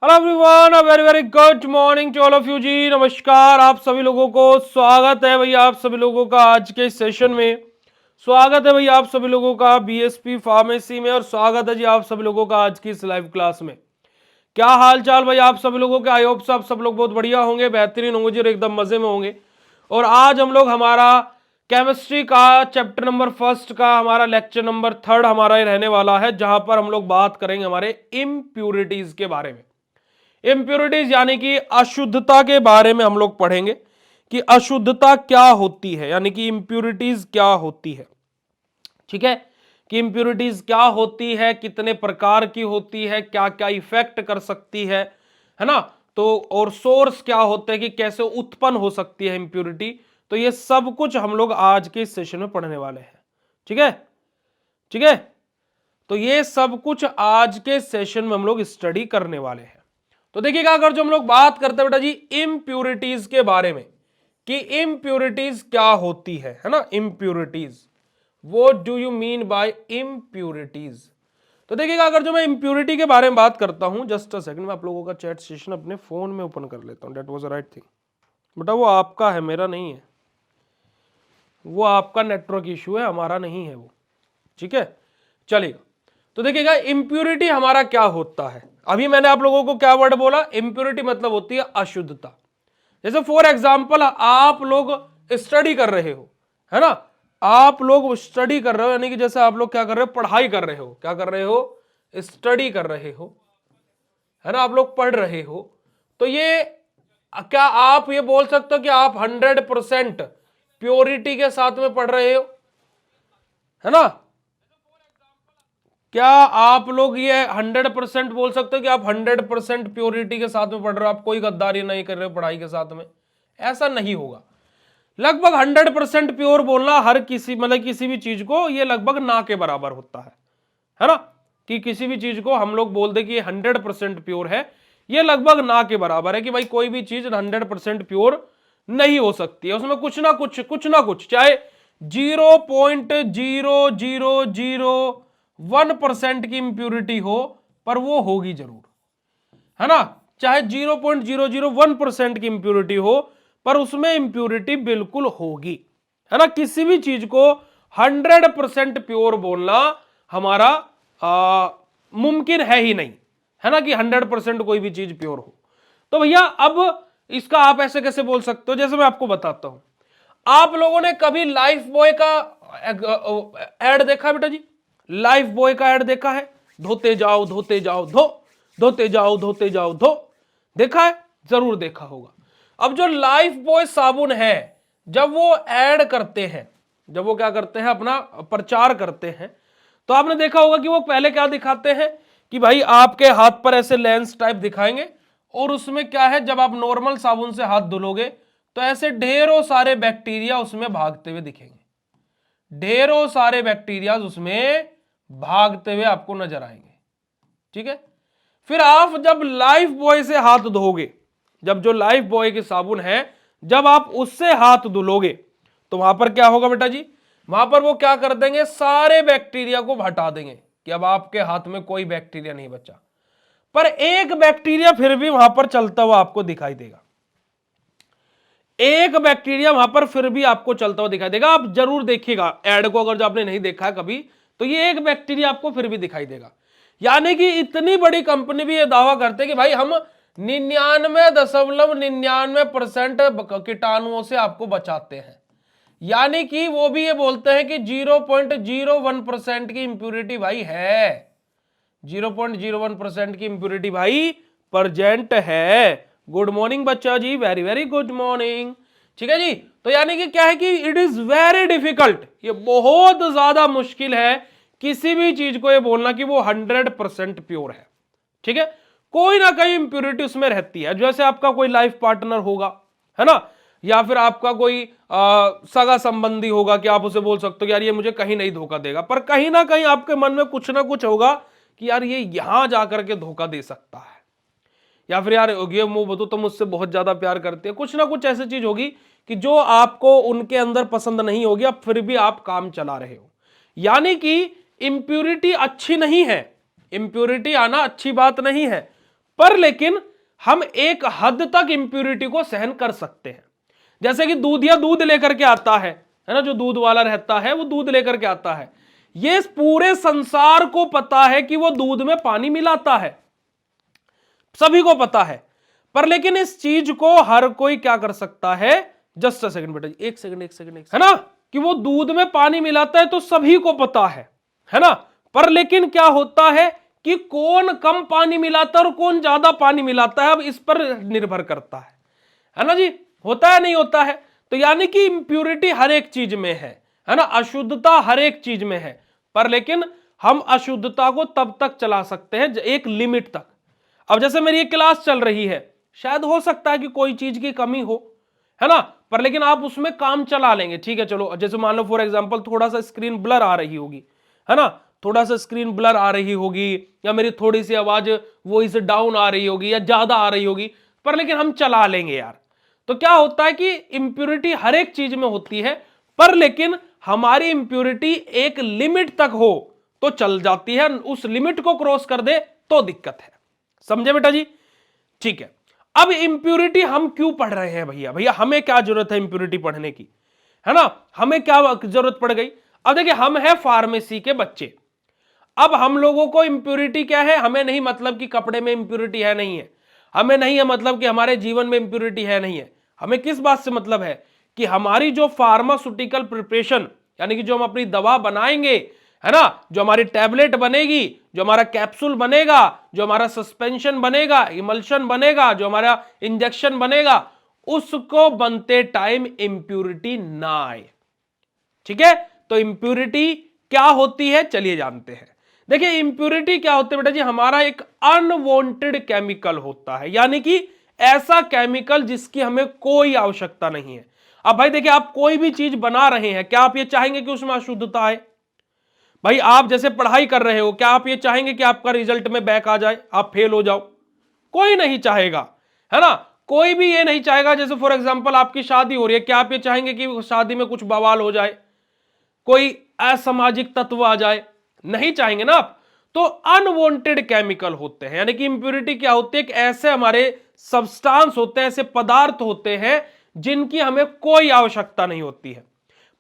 Hello everyone, very very good morning to all of you जी। नमस्कार आप सभी लोगों को, स्वागत है भैया आप सभी लोगों का आज के सेशन में। स्वागत है भैया आप सभी लोगों का बीएसपी फार्मेसी में, और स्वागत है जी आप सभी लोगों का आज की इस लाइव क्लास में। क्या हाल चाल भाई आप सभी लोगों के? आई होप आप सब लोग बहुत बढ़िया होंगे, बेहतरीन होंगे जी, और एकदम मजे में होंगे। और आज हम लोग हमारा केमिस्ट्री का चैप्टर नंबर फर्स्ट का हमारा लेक्चर नंबर 3 हमारा ही रहने वाला है, जहां पर हम लोग बात करेंगे हमारे इम्प्यूरिटीज के बारे में। इम्प्योरिटीज यानी कि अशुद्धता के बारे में हम लोग पढ़ेंगे कि अशुद्धता क्या होती है, यानी कि इम्प्योरिटीज क्या होती है। ठीक है, कि इम्प्योरिटीज क्या होती है, कितने प्रकार की होती है, क्या क्या इफेक्ट कर सकती है ना। तो और सोर्स क्या होते हैं कि कैसे उत्पन्न हो सकती है इम्प्योरिटी। तो ये सब कुछ हम लोग आज के इस सेशन में पढ़ने वाले हैं। ठीक है, ठीक है। तो ये सब कुछ आज के सेशन में हम लोग स्टडी करने वाले हैं। तो देखिएगा, अगर जो हम लोग बात करते हैं बेटा जी इम्प्यूरिटीज के बारे में कि इम्प्यूरिटीज क्या होती है ना, impurities, what do you mean by impurities. तो देखिएगा, अगर जो मैं इम्प्यूरिटी के बारे में बात करता हूं, जस्ट अ सेकंड, मैं आप लोगों का चैट सेशन अपने फोन में ओपन कर लेता हूं। That was the right thing. बेटा वो आपका है, मेरा नहीं है। वो आपका नेटवर्क इशू है, हमारा नहीं है वो। ठीक है, चलिएगा। तो देखिएगा, इम्प्यूरिटी हमारा क्या होता है। अभी मैंने आप लोगों को क्या वर्ड बोला? इम्प्यूरिटी मतलब होती है अशुद्धता। जैसे फॉर एग्जाम्पल आप लोग स्टडी कर रहे हो, है ना, आप लोग स्टडी कर रहे हो, यानी कि जैसे आप लोग क्या कर रहे हो? पढ़ाई कर रहे हो। क्या कर रहे हो? स्टडी कर रहे हो, है ना, आप लोग पढ़ रहे हो। तो ये क्या आप ये बोल सकते हो कि आप 100% प्योरिटी के साथ में पढ़ रहे हो, है ना? क्या आप लोग ये 100% बोल सकते हो कि आप 100% प्योरिटी के साथ में पढ़ रहे हो, आप कोई गद्दारी नहीं कर रहे हो पढ़ाई के साथ में? ऐसा नहीं होगा। लगभग 100% प्योर बोलना हर किसी, मतलब किसी भी चीज को, ये लगभग ना के बराबर होता है ना। कि किसी भी चीज को हम लोग बोल दे कि ये 100% प्योर है, ये लगभग ना के बराबर है कि भाई कोई भी चीज 100% प्योर नहीं हो सकती है। उसमें कुछ ना कुछ चाहे 0.0001% की इंप्यूरिटी हो, पर वो होगी जरूर, है ना। चाहे 0.001% की इंप्यूरिटी हो, पर उसमें इंप्यूरिटी बिल्कुल होगी, है ना। किसी भी चीज को 100% प्योर बोलना हमारा मुमकिन है ही नहीं, है ना, कि 100% कोई भी चीज प्योर हो। तो भैया अब इसका आप ऐसे कैसे बोल सकते हो? जैसे मैं आपको बताता हूं, आप लोगों ने कभी लाइफ बॉय का एड देखा है बेटा जी? लाइफ बॉय का एड देखा है? धोते जाओ धोते जाओ धो, धोते जाओ धोते जाओ धो, देखा है? जरूर देखा होगा। अब जो लाइफ बॉय साबुन है, जब वो ऐड करते हैं, जब वो क्या करते हैं, अपना प्रचार करते हैं, तो आपने देखा होगा कि वो पहले क्या दिखाते हैं कि भाई आपके हाथ पर ऐसे लेंस टाइप दिखाएंगे, और उसमें क्या है, जब आप नॉर्मल साबुन से हाथ धुलोगे तो ऐसे ढेरों सारे बैक्टीरिया उसमें भागते हुए दिखेंगे। ढेरों सारे बैक्टीरिया उसमें भागते हुए आपको नजर आएंगे। ठीक है, फिर आप जब लाइफ बॉय से हाथ धोगे, जब जो लाइफ बॉय की साबुन है, जब आप उससे हाथ धुलोगे, तो वहां पर क्या होगा बेटा जी? वहां पर वो क्या कर देंगे? सारे बैक्टीरिया को हटा देंगे कि अब आपके हाथ में कोई बैक्टीरिया नहीं बचा। पर एक बैक्टीरिया फिर भी वहां पर चलता हुआ आपको दिखाई देगा। एक बैक्टीरिया वहां पर फिर भी आपको चलता हुआ दिखाई देगा। आप जरूर देखिएगा एड को, अगर जो आपने नहीं देखा है कभी, तो ये एक बैक्टीरिया आपको फिर भी दिखाई देगा। यानी कि इतनी बड़ी कंपनी भी ये दावा करते हैं कि भाई हम 99.99% कीटाणुओं से आपको बचाते हैं। यानी कि वो भी ये बोलते हैं कि 0.01% की इंप्यूरिटी भाई है, 0.01% की इंप्यूरिटी भाई प्रेजेंट है। गुड मॉर्निंग बच्चा जी, वेरी वेरी गुड मॉर्निंग। ठीक है जी, तो यानी कि क्या है कि इट इज वेरी डिफिकल्ट, ये बहुत ज्यादा मुश्किल है किसी भी चीज को ये बोलना कि वो 100% प्योर है। ठीक है, कोई ना कोई इंप्योरिटी उसमें रहती है। जैसे आपका कोई लाइफ पार्टनर होगा, है ना, या फिर आपका कोई सगा संबंधी होगा कि आप उसे बोल सकते हो कि यार ये मुझे कहीं नहीं धोखा देगा, पर कहीं ना कहीं आपके मन में कुछ ना कुछ होगा कि यार ये यहां जाकर के धोखा दे सकता है, या फिर यार ये वो तो मुझसे बहुत ज्यादा प्यार करते हैं। कुछ ना कुछ ऐसी चीज होगी कि जो आपको उनके अंदर पसंद नहीं होगी, अब फिर भी आप काम चला रहे हो। यानी कि इंप्यूरिटी अच्छी नहीं है, इंप्यूरिटी आना अच्छी बात नहीं है, पर लेकिन हम एक हद तक इंप्यूरिटी को सहन कर सकते हैं। जैसे कि दूधिया दूध लेकर के आता है ना, जो दूध वाला रहता है वो दूध लेकर के आता है, ये पूरे संसार को पता है कि वो दूध में पानी मिलाता है, सभी को पता है, पर लेकिन इस चीज को हर कोई क्या कर सकता है, जस्ट अ सेकंड बेटा, एक सेकंड, है ना, कि वो दूध में पानी मिलाता है तो सभी को पता है ना, पर लेकिन क्या होता है कि कौन कम पानी मिलाता है और कौन ज्यादा पानी मिलाता है, अब इस पर निर्भर करता है ना जी, होता है नहीं होता है। तो यानी कि इंप्यूरिटी हर एक चीज में है ना, अशुद्धता हर एक चीज में है, पर लेकिन हम अशुद्धता को तब तक चला सकते हैं एक लिमिट तक। अब जैसे मेरी एक क्लास चल रही है, शायद हो सकता है कि कोई चीज की कमी हो, है ना, पर लेकिन आप उसमें काम चला लेंगे, ठीक है चलो, जैसे मान लो फॉर एग्जांपल थोड़ा सा स्क्रीन ब्लर आ रही होगी, है ना, थोड़ा सा स्क्रीन ब्लर आ रही होगी, या मेरी थोड़ी सी आवाज वॉइस डाउन आ रही होगी या ज्यादा आ रही होगी, पर लेकिन हम चला लेंगे यार। तो क्या होता है कि इंप्यूरिटी हर एक चीज में होती है, पर लेकिन हमारी इंप्यूरिटी एक लिमिट तक हो तो चल जाती है, उस लिमिट को क्रॉस कर दे तो दिक्कत है। समझे बेटा जी? ठीक है। अब इंप्यूरिटी हम क्यों पढ़ रहे हैं भैया? भैया हमें क्या जरूरत है इंप्यूरिटी पढ़ने की, है ना, हमें क्या जरूरत पड़ गई? अब देखिए, हम है फार्मेसी के बच्चे, अब हम लोगों को इंप्यूरिटी क्या है, हमें नहीं मतलब कि कपड़े में इंप्यूरिटी है नहीं है, हमें नहीं है मतलब कि हमारे जीवन में इंप्यूरिटी है नहीं है, हमें किस बात से मतलब है कि हमारी जो फार्मास्यूटिकल प्रिपरेशन, यानी कि जो हम अपनी दवा बनाएंगे, है ना, जो हमारी टैबलेट बनेगी, जो हमारा कैप्सूल बनेगा, जो हमारा सस्पेंशन बनेगा, इमल्शन बनेगा, जो हमारा इंजेक्शन बनेगा, उसको बनते टाइम इंप्यूरिटी ना आए। ठीक है, तो इंप्यूरिटी क्या होती है चलिए जानते हैं। देखिए इंप्यूरिटी क्या होती है बेटा जी, हमारा एक अनवांटेड केमिकल होता है, यानी कि ऐसा केमिकल जिसकी हमें कोई आवश्यकता नहीं है। अब भाई देखिए, आप कोई भी चीज बना रहे हैं, क्या आप ये चाहेंगे कि उसमें अशुद्धता आए? भाई आप जैसे पढ़ाई कर रहे हो, क्या आप ये चाहेंगे कि आपका रिजल्ट में बैक आ जाए, आप फेल हो जाओ? कोई नहीं चाहेगा, है ना, कोई भी ये नहीं चाहेगा। जैसे फॉर एग्जांपल आपकी शादी हो रही है, क्या आप ये चाहेंगे कि शादी में कुछ बवाल हो जाए, कोई असामाजिक तत्व आ जाए? नहीं चाहेंगे ना आप। तो अनवांटेड केमिकल होते हैं, यानी कि इंप्यूरिटी क्या होती है, कि ऐसे हमारे सब्सटेंस होते हैं, ऐसे पदार्थ होते हैं जिनकी हमें कोई आवश्यकता नहीं होती है,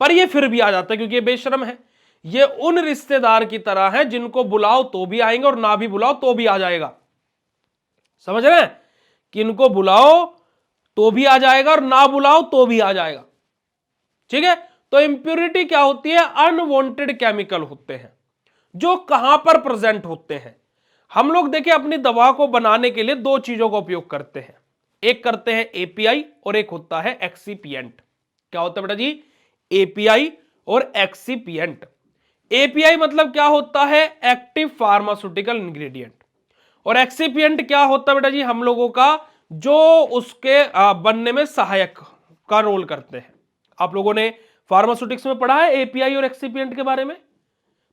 पर ये फिर भी आ जाता है क्योंकि ये बेशरम है। ये उन रिश्तेदार की तरह है जिनको बुलाओ तो भी आएंगे और ना भी बुलाओ तो भी आ जाएगा। समझ रहे हैं? कि इनको बुलाओ तो भी आ जाएगा और ना बुलाओ तो भी आ जाएगा। ठीक है, तो इंप्यूरिटी क्या होती है, अनवांटेड केमिकल होते हैं जो कहां पर प्रेजेंट होते हैं। हम लोग देखिए अपनी दवा को बनाने के लिए दो चीजों का उपयोग करते हैं, एक करते हैं एपीआई और एक होता है एक्सीपिएंट। क्या होता है बेटा जी? एपीआई और एक्सीपिएंट। एपीआई मतलब क्या होता है, एक्टिव फार्मास्यूटिकल इंग्रेडिएंट, और एक्सीपिएंट क्या होता है बेटा जी, हम लोगों का जो उसके बनने में सहायक का रोल करते हैं। आप लोगों ने फार्मास्यूटिक्स में पढ़ा है एपीआई और एक्सीपिएंट के बारे में?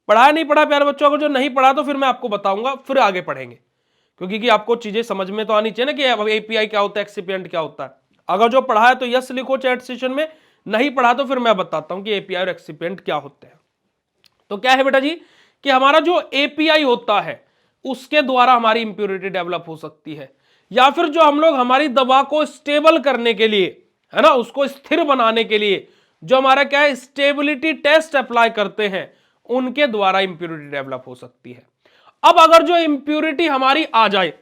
पढ़ा नहीं पढ़ा प्यारे बच्चों? अगर जो नहीं पढ़ा तो फिर मैं आपको बताऊंगा, फिर आगे पढ़ेंगे, क्योंकि कि आपको चीजें समझ में तो आनी चाहिए ना कि एपीआई क्या होता है, एक्सीपिएंट क्या होता है। अगर जो पढ़ा है तो यस लिखो चैट सेशन में, नहीं पढ़ा तो फिर मैं बताता हूं कि एपीआई और एक्सीपिएंट क्या होते हैं। तो क्या है बेटा जी, कि हमारा जो एपीआई होता है उसके द्वारा हमारी इंप्यूरिटी डेवलप हो सकती है, या फिर जो हम लोग हमारी दवा को स्टेबल करने के लिए, है ना, उसको स्थिर बनाने के लिए जो हमारा क्या है स्टेबिलिटी टेस्ट अप्लाई करते हैं, उनके द्वारा इंप्यूरिटी डेवलप हो सकती है। अब अगर जो इंप्यूरिटी हमारी आ जाए,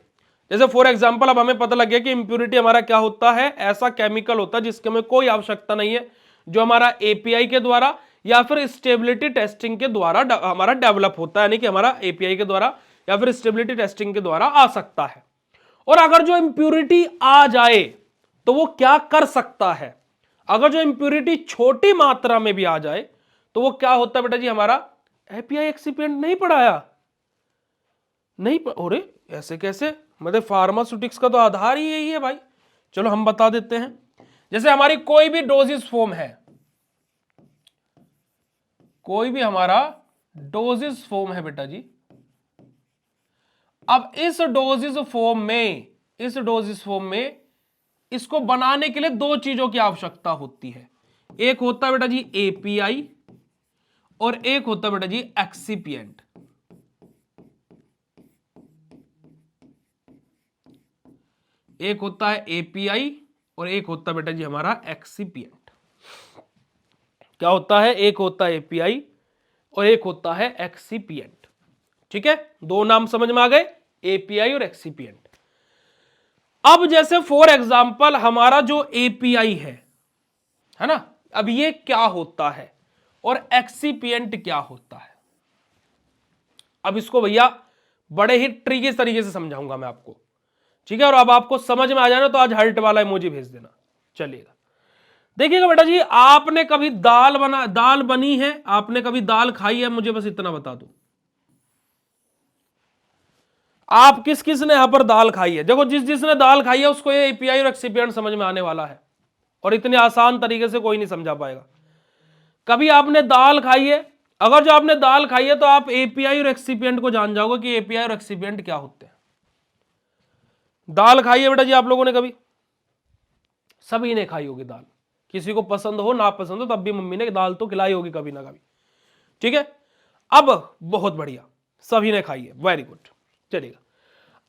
जैसे फॉर एग्जांपल अब हमें पता लग गया कि इंप्यूरिटी हमारा क्या होता है, ऐसा केमिकल होता है जिसके में कोई आवश्यकता नहीं है, जो हमारा एपीआई के द्वारा या फिर स्टेबिलिटी टेस्टिंग के द्वारा हमारा डेवलप होता है, यानी कि हमारा एपीआई के द्वारा या फिर स्टेबिलिटी टेस्टिंग के द्वारा आ सकता है। और अगर जो इंप्यूरिटी आ जाए तो वो क्या कर सकता है, अगर जो इंप्यूरिटी छोटी मात्रा में भी आ जाए तो वो क्या होता है बेटा जी, हमारा एपीआई एक्सिपिएंट नहीं पढ़ाया, नहीं अरे ऐसे कैसे, मतलब फार्मास्यूटिक्स का तो आधार ही यही है भाई। चलो हम बता देते हैं, जैसे हमारी कोई भी डोजेस फॉर्म है, कोई भी हमारा डोजेस फॉर्म है बेटा जी, अब इस डोजेस फॉर्म में इसको बनाने के लिए दो चीजों की आवश्यकता होती है, एक होता है बेटा जी एपीआई और एक होता है बेटा जी एक्सिपिएंट। एक होता है एपीआई और एक होता है बेटा जी हमारा एक्सीपिएंट। क्या होता है? एक होता है एपीआई और एक होता है एक्सीपिएंट। ठीक है, दो नाम समझ में आ गए, एपीआई और एक्सीपिएंट। अब जैसे फॉर एग्जांपल हमारा जो एपीआई है ना, अब ये क्या होता है और एक्सीपिएंट क्या होता है। अब इसको भैया बड़े ही ट्रिकी तरीके से समझाऊंगा मैं आपको, ठीक है। और अब आपको समझ में आ जाना तो आज हर्ट वाला इमोजी भेज देना, चलिएगा। देखिएगा बेटा जी, आपने कभी दाल बनी है, आपने कभी दाल खाई है, मुझे बस इतना बता दो, आप किस किस ने यहां पर दाल खाई है। देखो जिस जिसने दाल खाई है उसको ये एपीआई और एक्सीपिएंट समझ में आने वाला है, और इतने आसान तरीके से कोई नहीं समझा पाएगा। कभी आपने दाल खाई है, अगर जो आपने दाल खाई है तो आप एपीआई और एक्सीपिएंट को जान जाओगे कि एपीआई और एक्सीपिएंट क्या होते हैं। दाल खाई है बेटा जी आप लोगों ने कभी? सभी ने खाई होगी दाल, किसी को पसंद हो ना पसंद हो तब भी मम्मी ने दाल तो खिलाई होगी कभी ना कभी, ठीक है। अब बहुत बढ़िया, सभी ने खाई है, वेरी गुड। चलिएगा,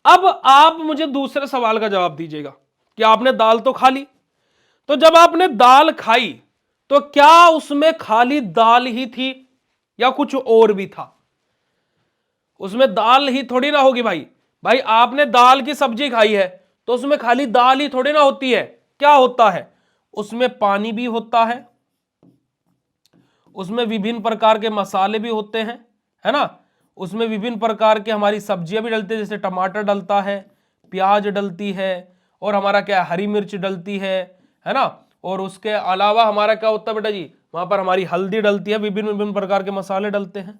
अब आप मुझे दूसरे सवाल का जवाब दीजिएगा कि आपने दाल तो खा ली, तो जब आपने दाल खाई तो क्या उसमें खाली दाल ही थी या कुछ और भी था? उसमें दाल ही थोड़ी ना होगी भाई। भाई आपने दाल की सब्जी खाई है तो उसमें खाली दाल ही थोड़ी ना होती है, क्या होता है? उसमें पानी भी होता है, उसमें विभिन्न प्रकार के मसाले भी होते हैं, है ना, उसमें विभिन्न प्रकार के हमारी सब्जियां भी डलती है, जैसे टमाटर डलता है, प्याज डलती है, और हमारा क्या हरी मिर्च डलती है ना, और उसके अलावा हमारा क्या होता है बेटा जी, वहां पर हमारी हल्दी डलती है, विभिन्न विभिन्न प्रकार के मसाले डलते हैं,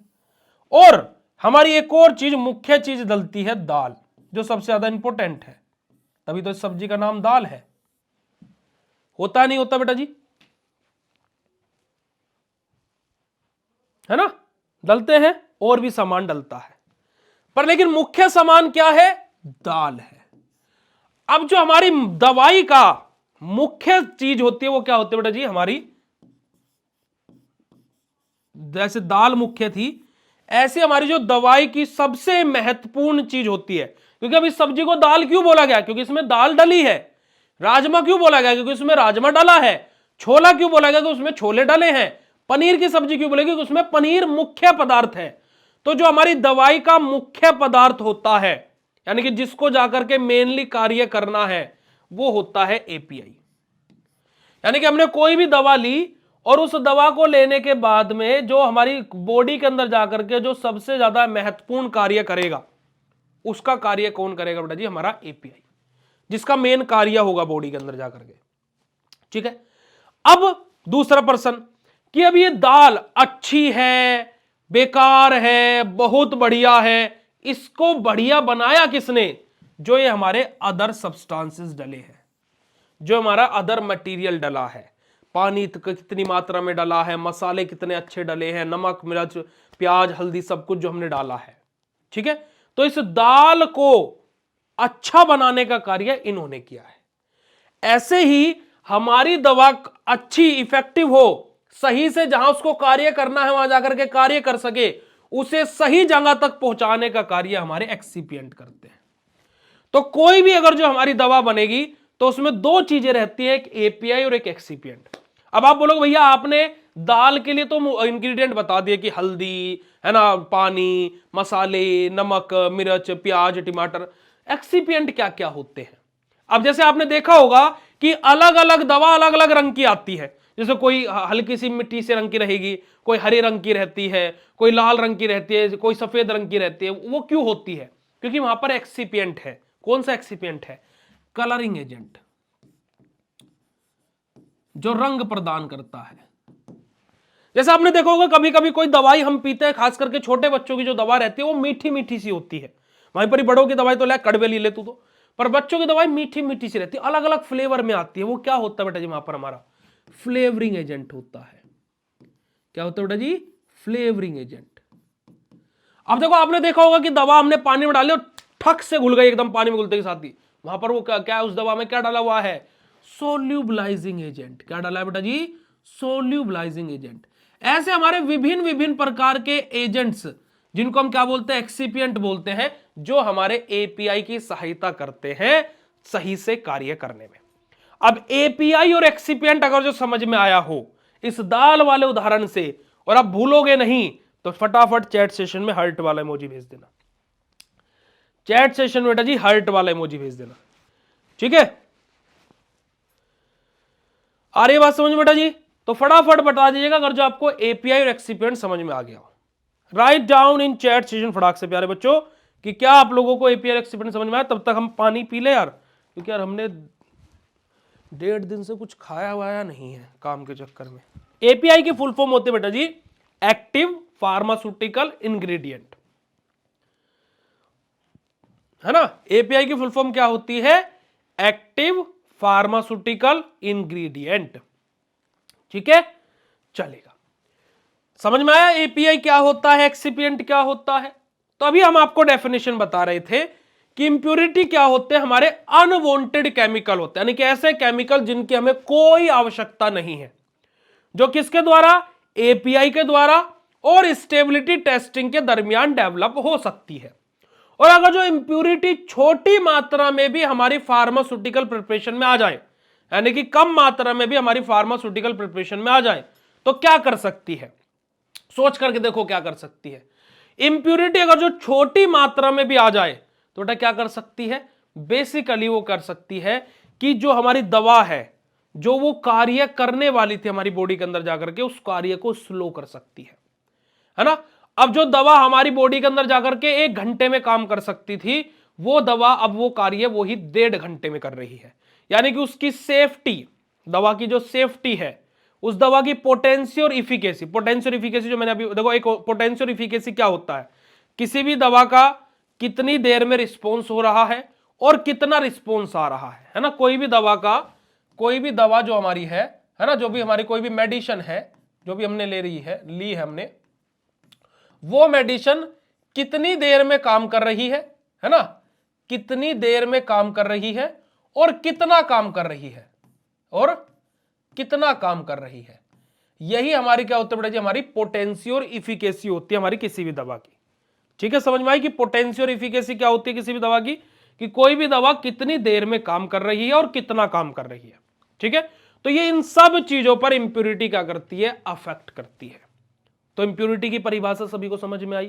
और हमारी एक और चीज, मुख्य चीज डलती है दाल, जो सबसे ज्यादा इंपॉर्टेंट है, तभी तो इस सब्जी का नाम दाल है। होता नहीं होता बेटा जी, है ना, डलते हैं और भी सामान डलता है, पर लेकिन मुख्य सामान क्या है? दाल है। अब जो हमारी दवाई का मुख्य चीज होती है वो क्या होती है बेटा जी हमारी, जैसे दाल मुख्य थी ऐसे हमारी जो दवाई की सबसे महत्वपूर्ण चीज होती है, क्योंकि अब इस सब्जी को दाल क्यों बोला गया? क्योंकि इसमें दाल डली है। राजमा क्यों बोला गया? क्योंकि इसमें राजमा डला है। छोला क्यों बोला गया? क्योंकि उसमें छोले डले हैं। पनीर की सब्जी क्यों बोलेगी? क्योंकि उसमें पनीर मुख्य पदार्थ है। तो जो हमारी दवाई का मुख्य पदार्थ होता है, यानी कि जिसको जाकर के मेनली कार्य करना है, वो होता है एपीआई। यानी कि हमने कोई भी दवा ली और उस दवा को लेने के बाद में जो हमारी बॉडी के अंदर जाकर के जो सबसे ज्यादा महत्वपूर्ण कार्य करेगा, उसका कार्य कौन करेगा बेटा जी? हमारा एपीआई, जिसका मेन कार्य होगा बॉडी के अंदर जाकर के, ठीक है। अब दूसरा प्रश्न कि अब ये दाल अच्छी है, बेकार है, बहुत बढ़िया है, इसको बढ़िया बनाया किसने? जो ये हमारे अदर सब्सटेंसेस डले हैं, जो हमारा अदर मटेरियल डला है, पानी कितनी मात्रा में डला है, मसाले कितने अच्छे डले हैं, नमक मिर्च प्याज हल्दी सब कुछ जो हमने डाला है, ठीक है। तो इस दाल को अच्छा बनाने का कार्य इन्होंने किया है। ऐसे ही हमारी दवा अच्छी इफेक्टिव हो, सही से जहां उसको कार्य करना है वहां जाकर के कार्य कर सके, उसे सही जगह तक पहुंचाने का कार्य हमारे एक्सीपिएंट करते हैं। तो कोई भी अगर जो हमारी दवा बनेगी तो उसमें दो चीजें रहती है, एक एपीआई और एक एक्सीपिएंट। अब आप बोलोगे भैया आपने दाल के लिए तो इंग्रेडिएंट बता दिए कि हल्दी है ना, पानी, मसाले, नमक मिर्च प्याज टमाटर, एक्सीपिएंट क्या क्या होते हैं? अब जैसे आपने देखा होगा कि अलग अलग दवा अलग अलग रंग की आती है, जैसे कोई हल्की सी मिट्टी से रंग की रहेगी, कोई हरे रंग की रहती है, कोई लाल रंग की रहती है, कोई सफेद रंग की रहती है। वो क्यों होती है? क्योंकि वहां पर एक्सीपिएंट है। कौन सा एक्सीपिएंट है? कलरिंग एजेंट, जो रंग प्रदान करता है। जैसे आपने देखा होगा कभी कभी कोई दवाई हम पीते हैं, खास करके छोटे बच्चों की जो दवा रहती है वो मीठी मीठी सी होती है। वहीं पर बड़ों की दवाई तो ले कड़वे ले तू तो, पर बच्चों की दवाई मीठी मीठी सी रहती है, अलग अलग फ्लेवर में आती है। वो क्या होता है बेटा जी? वहां पर हमारा फ्लेवरिंग एजेंट होता है। क्या होता है बेटा जी? Flavouring agent. अब देखो आपने देखा होगा कि दवा हमने पानी में डाली और ठक से घुल गई एकदम पानी में घुलते के साथ ही, वहां पर वो क्या उस दवा में क्या डाला हुआ है? Solubilising agent. क्या डाला है बेटा जी? Solubilising agent. ऐसे हमारे विभिन्न विभिन्न प्रकार के एजेंट्स, जिनको हम क्या बोलते हैं? एक्सिपिएंट बोलते हैं, जो हमारे एपीआई की सहायता करते हैं सही से कार्य करने में। अब एपीआई और एक्सिपिएंट अगर जो समझ में आया हो इस दाल वाले उदाहरण से और आप भूलोगे नहीं तो फटाफट चैट सेशन में हार्ट वाला इमोजी भेज देना। चैट सेशन में बेटा जी हार्ट वाला इमोजी भेज देना, ठीक है। आ रही बात समझ में बेटा जी? तो फटाफट बता दीजिएगा अगर जो आपको एपीआई और एक्सिपिएंट समझ में आ गया हो। Write down in chat session फटाक से प्यारे बच्चों कि क्या आप लोगों को एपीआई और एक्सिपिएंट समझ में आया। तब तक हम पानी पी ले यार, क्योंकि यार हमने 1.5 दिन से कुछ खाया हुआ नहीं है काम के चक्कर में। एपीआई की फुल फॉर्म होती है बेटा जी एक्टिव फार्मास्यूटिकल इंग्रेडिएंट, है ना। एपीआई की फुल फॉर्म क्या होती है? एक्टिव फार्मास्यूटिकल इंग्रेडिएंट, ठीक है, चलेगा। समझ में आया एपीआई क्या होता है, एक्सिपिएंट क्या होता है। तो अभी हम आपको डेफिनेशन बता रहे थे कि इंप्योरिटी क्या होते हैं, हमारे अनवांटेड केमिकल होते हैं, यानी कि ऐसे केमिकल जिनकी हमें कोई आवश्यकता नहीं है, जो किसके द्वारा? एपीआई के द्वारा और स्टेबिलिटी टेस्टिंग के दरमियान डेवलप हो सकती है। और अगर जो इंप्योरिटी छोटी मात्रा में भी हमारी फार्मास्यूटिकल प्रिपरेशन में आ जाए, यानी कि कम मात्रा में भी हमारी फार्मास्यूटिकल प्रिपरेशन में आ जाए, तो क्या कर सकती है? सोच करके देखो क्या कर सकती है। इंप्योरिटी अगर जो छोटी मात्रा में भी आ जाए तो बेटा क्या कर सकती है? बेसिकली वो कर सकती है कि जो हमारी दवा है, जो वो कार्य करने वाली थी हमारी बॉडी के अंदर जाकर के, उस कार्य को स्लो कर सकती है ना। अब जो दवा हमारी बॉडी के अंदर जाकर के 1 घंटे में काम कर सकती थी, वो दवा अब वो कार्य वो ही 1.5 घंटे में कर रही है। यानी कि उसकी सेफ्टी, दवा की जो सेफ्टी है, उस दवा की पोटेंसी और इफिकेसी, जो मैंने अभी देखो, एक पोटेंसी और इफिकेसी क्या होता है? किसी भी दवा का कितनी देर में रिस्पॉन्स हो रहा है और कितना रिस्पॉन्स आ रहा है ना। कोई भी दवा का, कोई भी दवा जो हमारी है ना, जो भी हमारी कोई भी मेडिसिन है, जो भी हमने ली है हमने, वो मेडिसिन कितनी देर में काम कर रही है ना, कितनी देर में काम कर रही है और कितना काम कर रही है, और कितना काम कर रही है, यही हमारी क्या होता है बेटा जी? हमारी पोटेंसी और इफिकेसी होती है हमारी किसी भी दवा की, ठीक है। समझ में आई कि पोटेंसी और इफिकेसी क्या होती है किसी भी दवा की? कि कोई भी दवा कितनी देर में काम कर रही है और कितना काम कर रही है, ठीक है। तो ये इन सब चीजों पर इंप्योरिटी क्या करती है? अफेक्ट करती है। तो इंप्योरिटी की परिभाषा सभी को समझ में आई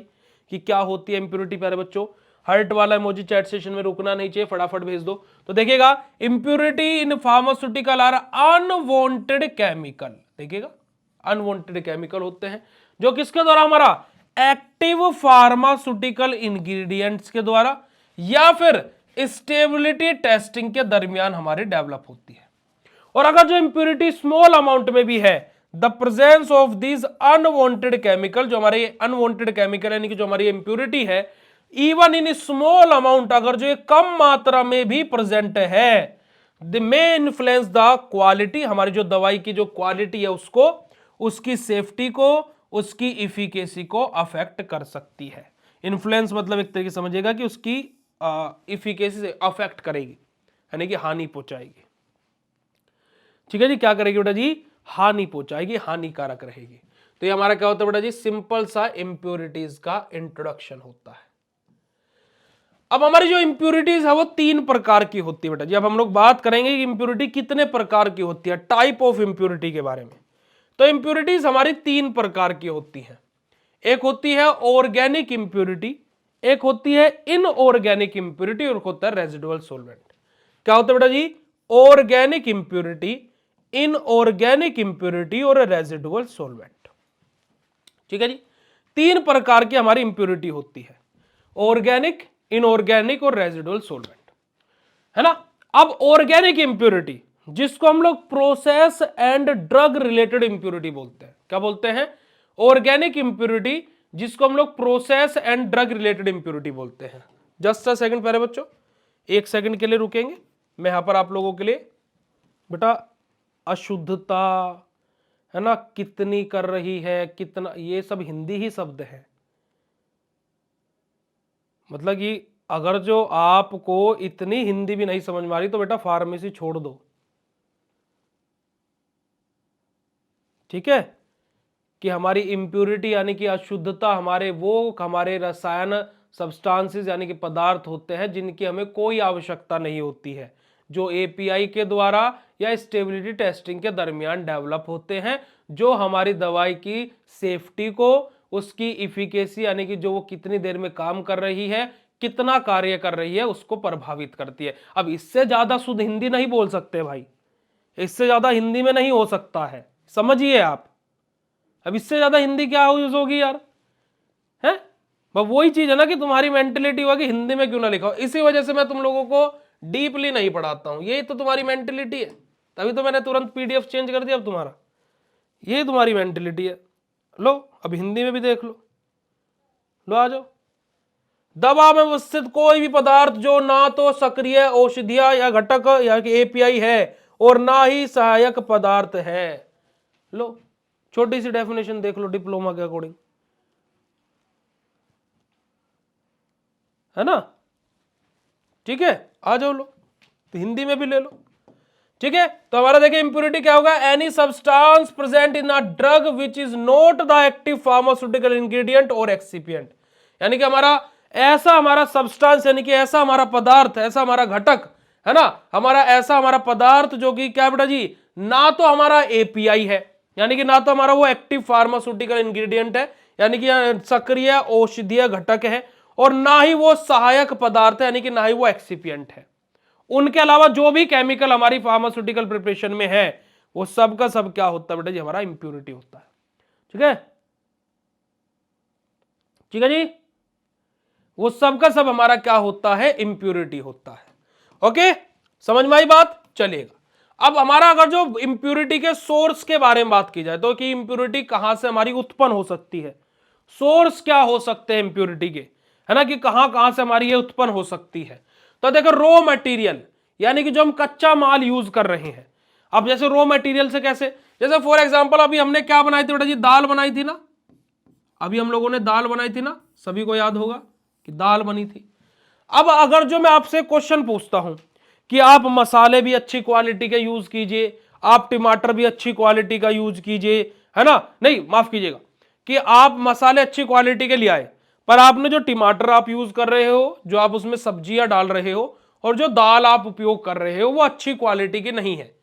कि क्या होती है इंप्योरिटी प्यारे बच्चों। हार्ट वाला इमोजी चैट सेशन में रुकना नहीं चाहिए, फटाफट भेज दो। तो देखिएगा, impurity in pharmaceutical are unwanted chemical, देखिएगा अनवांटेड केमिकल होते हैं जो किसके द्वारा? हमारा एक्टिव फार्मास्यूटिकल इंग्रेडिएंट्स के द्वारा या फिर स्टेबिलिटी टेस्टिंग के दरमियान हमारे डेवलप होती है। और अगर जो इंप्योरिटी स्मॉल अमाउंट में भी है, the presence of this unwanted chemical, जो हमारे अनवांटेड केमिकल यानी कि जो हमारी इंप्योरिटी है, इवन इन स्मॉल अमाउंट, अगर जो ये कम मात्रा में भी प्रेजेंट है, the may influence the quality, हमारी जो दवाई की जो क्वालिटी है उसको, उसकी सेफ्टी को, उसकी इफिकेसी को अफेक्ट कर सकती है। इन्फ्लुएंस मतलब एक तरीके से समझिएगा कि उसकी इफिकेसी से अफेक्ट करेगी, यानी कि हानि पहुंचाएगी, ठीक है जी। क्या करेगी बेटा जी? हानि पहुंचाएगी, हानिकारक रहेगी। तो ये हमारा क्या होता है बेटा जी? सिंपल सा इंप्योरिटीज का इंट्रोडक्शन होता है। अब हमारी जो इंप्योरिटीज है वो 3 प्रकार की होती है बेटा जी। अब हम लोग बात करेंगे कि इंप्योरिटी कितने प्रकार की होती है, टाइप ऑफ इंप्योरिटी के बारे में। तो इंप्योरिटीज हमारी 3 प्रकार की होती हैं। एक होती है ऑर्गेनिक इंप्योरिटी, एक होती है इनऑर्गेनिक इंप्योरिटी, और होता है रेजिडुअल सॉल्वेंट। क्या होता है बेटा जी? ऑर्गेनिक इंप्योरिटी, इनऑर्गेनिक इंप्योरिटी और रेजिडुअल सॉल्वेंट, ठीक है जी। 3 प्रकार की हमारी इंप्योरिटी होती है, ऑर्गेनिक, इनऑर्गेनिक और रेजिडुअल सॉल्वेंट, है ना। अब ऑर्गेनिक इंप्योरिटी, जिसको हम लोग process and drug related impurity बोलते हैं। क्या बोलते हैं? ऑर्गेनिक इंप्योरिटी, जिसको हम लोग process and drug related impurity बोलते हैं। जस्ट अ सेकंड प्यारे बच्चों, 1 सेकंड के लिए रुकेंगे। मैं यहां पर आप लोगों के लिए बेटा अशुद्धता, है ना, कितनी कर रही है, कितना, ये सब हिंदी ही शब्द है। मतलब कि अगर जो आपको इतनी हिंदी भी नहीं समझ में आ रही तो बेटा फार्मेसी छोड़ दो, ठीक है। कि हमारी इंप्योरिटी यानी कि अशुद्धता, हमारे रसायन सब्सटेंसेस यानी कि पदार्थ होते हैं जिनकी हमें कोई आवश्यकता नहीं होती है, जो एपीआई के द्वारा या स्टेबिलिटी टेस्टिंग के दरमियान डेवलप होते हैं, जो हमारी दवाई की सेफ्टी को, उसकी इफिकेसी यानी कि जो वो कितनी देर में काम कर रही है, कितना कार्य कर रही है, उसको प्रभावित करती है। अब इससे ज्यादा शुद्ध हिंदी नहीं बोल सकते भाई, इससे ज्यादा हिंदी में नहीं हो सकता है, समझिए आप। अब इससे ज्यादा हिंदी क्या यूज होगी यार, है? वही चीज है ना कि तुम्हारी मेंटेलिटी होगी हिंदी में क्यों ना लिखा हो। इसी वजह से मैं तुम लोगों को डीपली नहीं पढ़ाता हूं, यही तो तुम्हारी मेंटेलिटी है, तभी तो मैंने तुरंत पीडीएफ चेंज कर दिया। अब तुम्हारा ये तुम्हारी मेंटेलिटी है। लो अब हिंदी में भी देख लो आ जाओ। दवा में उपस्थित कोई भी पदार्थ जो ना तो सक्रिय औषधीय या घटक या एपीआई है और ना ही सहायक पदार्थ है। लो छोटी सी डेफिनेशन देख लो डिप्लोमा के अकॉर्डिंग, है ना? ठीक है, आ जाओ लो, तो हिंदी में भी ले लो। ठीक है, तो हमारा देखिए इंप्योरिटी क्या होगा, any substance present in a drug which is not the active pharmaceutical ingredient और एक्सिपिएंट, यानी कि हमारा सब्सटेंस यानी कि ऐसा हमारा पदार्थ, ऐसा हमारा घटक, है ना, हमारा पदार्थ जो कि क्या बेटा जी, ना तो हमारा एपीआई है, यानी कि ना तो हमारा वो एक्टिव फार्मास्यूटिकल इंग्रेडिएंट है, यानी कि सक्रिय औषधीय घटक है, और ना ही वो सहायक पदार्थ है, यानी कि ना ही वो एक्सिपिएंट है। उनके अलावा जो भी केमिकल हमारी फार्मास्यूटिकल प्रिपरेशन में है, वो सब का सब क्या होता है बेटा जी, हमारा इंप्योरिटी होता है। ठीक है, ठीक है जी, वो सब का सब हमारा क्या होता है, इंप्योरिटी होता है। ओके, समझ में आई बात? चलिएगा, अब हमारा अगर जो इंप्योरिटी के सोर्स के बारे में बात की जाए, तो कि इंप्योरिटी कहां से हमारी उत्पन्न हो सकती है, सोर्स क्या हो सकते हैं इंप्योरिटी के, है ना, कि कहां कहां से हमारी ये उत्पन्न हो सकती है। तो देखो रॉ मटेरियल, यानी कि जो हम कच्चा माल यूज कर रहे हैं। अब जैसे रॉ मटेरियल से कैसे, जैसे फॉर एग्जांपल अभी हमने क्या बनाई थी बेटा जी, दाल बनाई थी ना, अभी हम लोगों ने दाल बनाई थी ना, सभी को याद होगा कि दाल बनी थी। अब अगर जो मैं आपसे क्वेश्चन पूछता हूं कि आप मसाले भी अच्छी क्वालिटी के यूज कीजिए, आप टमाटर भी अच्छी क्वालिटी का यूज कीजिए, है ना, नहीं माफ कीजिएगा, कि आप मसाले अच्छी क्वालिटी के लिए आए, पर आपने जो टमाटर आप यूज कर रहे हो, जो आप उसमें सब्जियां डाल रहे हो, और जो दाल आप उपयोग कर रहे हो, वो अच्छी क्वालिटी की नहीं है,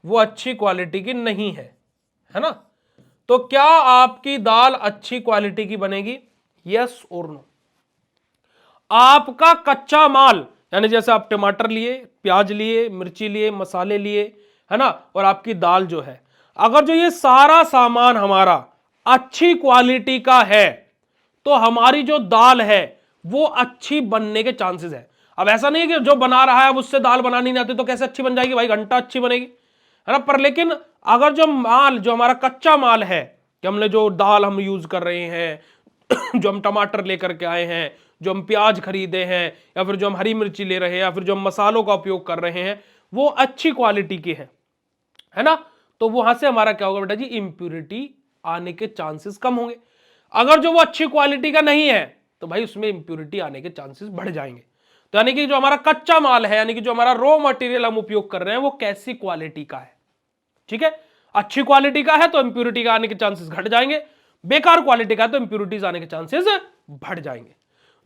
वो अच्छी क्वालिटी की नहीं है ना, तो क्या आपकी दाल अच्छी क्वालिटी की बनेगी? यस और नो। आपका कच्चा माल, यानी जैसे आप टमाटर लिए, प्याज लिए, मिर्ची लिए, मसाले लिए, है ना, और आपकी दाल जो है, अगर जो ये सारा सामान हमारा अच्छी क्वालिटी का है, तो हमारी जो दाल है वो अच्छी बनने के चांसेस है। अब ऐसा नहीं है कि जो बना रहा है उससे दाल बनानी नहीं आती तो कैसे अच्छी बन जाएगी भाई, घंटा अच्छी बनेगी, है ना, पर लेकिन अगर जो माल, जो हमारा कच्चा माल है, कि हमने जो दाल हम यूज कर रहे हैं जो हम टमाटर लेकर के आए हैं, जो हम प्याज खरीदे हैं, या फिर जो हम हरी मिर्ची ले रहे हैं, या फिर जो हम मसालों का उपयोग कर रहे हैं, वो अच्छी क्वालिटी की है ना, तो वहां से हमारा क्या होगा बेटा जी, इंप्योरिटी आने के चांसेस कम होंगे। अगर जो वो अच्छी क्वालिटी का नहीं है, तो भाई उसमें इंप्योरिटी आने के चांसेस बढ़ जाएंगे। तो यानी कि जो हमारा कच्चा माल है, यानी कि जो हमारा रॉ मटेरियल हम उपयोग कर रहे हैं, वो कैसी क्वालिटी का है, ठीक है, अच्छी क्वालिटी का है तो इंप्योरिटी का आने के चांसेस घट जाएंगे, बेकार क्वालिटी का है तो इंप्योरिटीज आने के चांसेस बढ़ जाएंगे।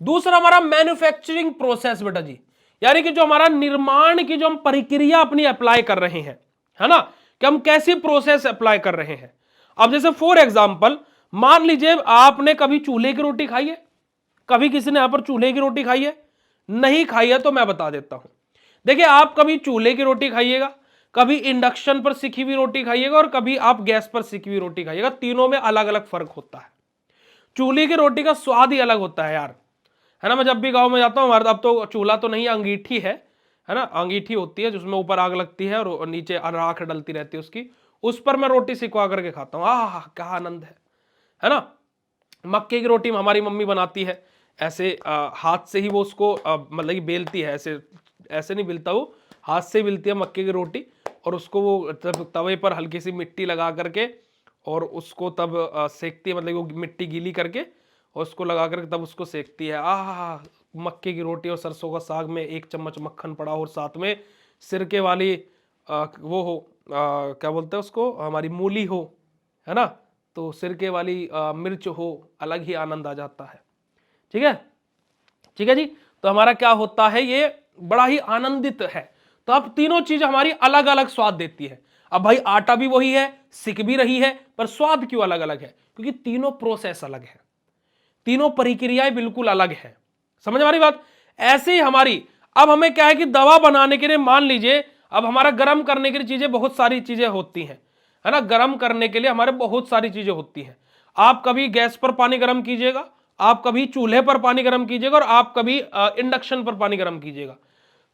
दूसरा हमारा मैन्युफैक्चरिंग प्रोसेस बेटा जी, यानी कि जो हमारा निर्माण की जो हम प्रक्रिया अपनी अप्लाई कर रहे हैं, है ना, कि हम कैसी प्रोसेस अप्लाई कर रहे हैं। अब जैसे फॉर एग्जांपल मान लीजिए आपने कभी चूल्हे की रोटी खाई है, कभी किसी ने यहां पर चूल्हे की रोटी खाई है? नहीं खाई है तो मैं बता देता हूं। देखिए आप कभी चूल्हे की रोटी खाइएगा, कभी इंडक्शन पर सिकी हुई रोटी खाइएगा, और कभी आप गैस पर सिकी हुई रोटी खाइएगा, तीनों में अलग अलग फर्क होता है। चूल्हे की रोटी का स्वाद ही अलग होता है यार, है ना। मैं जब भी गांव में जाता हूं, हमारे अब तो चूल्हा तो नहीं, अंगीठी है ना, अंगीठी होती है जिसमें ऊपर आग लगती है और नीचे राख डलती रहती है उसकी, उस पर मैं रोटी सिकवा करके खाता हूँ। आह क्या आनंद है ना। मक्के की रोटी हमारी मम्मी बनाती है, ऐसे हाथ से ही वो उसको मतलब कि बेलती है, ऐसे ऐसे नहीं बेलता, वो हाथ से बेलती है मक्के की रोटी, और उसको वो तवे पर हल्की सी मिट्टी लगा करके और उसको तब सेकती है, मतलब वो मिट्टी गीली करके और उसको लगा करके तब उसको सेकती है। आह मक्के की रोटी और सरसों का साग में 1 चम्मच मक्खन पड़ा हो, और साथ में सिरके वाली वो हो, क्या बोलते हैं उसको, हमारी मूली हो, है ना, तो सिरके वाली मिर्च हो, अलग ही आनंद आ जाता है। ठीक है, ठीक है जी। तो हमारा क्या होता है, ये बड़ा ही आनंदित है। तो अब तीनों चीज हमारी अलग अलग स्वाद देती है। अब भाई आटा भी वही है, सिक भी रही है, पर स्वाद क्यों अलग अलग है? क्योंकि तीनों प्रोसेस अलग है, तीनों प्रक्रियाएं बिल्कुल अलग है। समझ हमारी बात? ऐसे ही हमारी, अब हमें क्या है कि दवा बनाने के लिए मान लीजिए, अब हमारा गर्म करने के लिए चीजें, बहुत सारी चीजें होती हैं, है ना। गर्म करने के लिए हमारे बहुत सारी चीजें होती हैं। आप कभी गैस पर पानी गर्म कीजिएगा, आप कभी चूल्हे पर पानी गर्म कीजिएगा, और आप कभी इंडक्शन पर पानी गर्म कीजिएगा।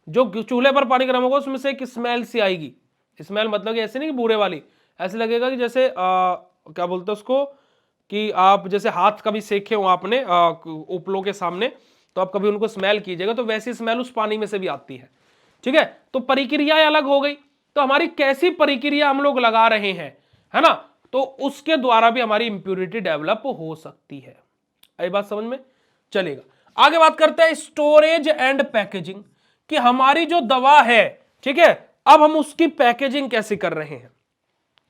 जो चूल्हे पर पानी गर्म होगा उसमें से एक स्मेल सी आएगी। स्मेल मतलब कि ऐसे नहीं कि बुरे वाली, ऐसे लगेगा कि जैसे क्या बोलते हैं उसको, कि आप जैसे हाथ कभी सेके हो आपने उपलों के सामने, तो आप कभी उनको स्मेल कीजिएगा तो वैसी स्मेल उस पानी में से भी आती है। ठीक है, तो प्रक्रियाएं अलग हो गई। तो हमारी कैसी प्रक्रिया हम लोग लगा रहे हैं, है ना, तो उसके द्वारा भी हमारी इंप्योरिटी डेवलप हो सकती है। आई बात समझ में? चलेगा, आगे बात करते हैं स्टोरेज एंड पैकेजिंग, कि हमारी जो दवा है, ठीक है, अब हम उसकी पैकेजिंग कैसे कर रहे हैं,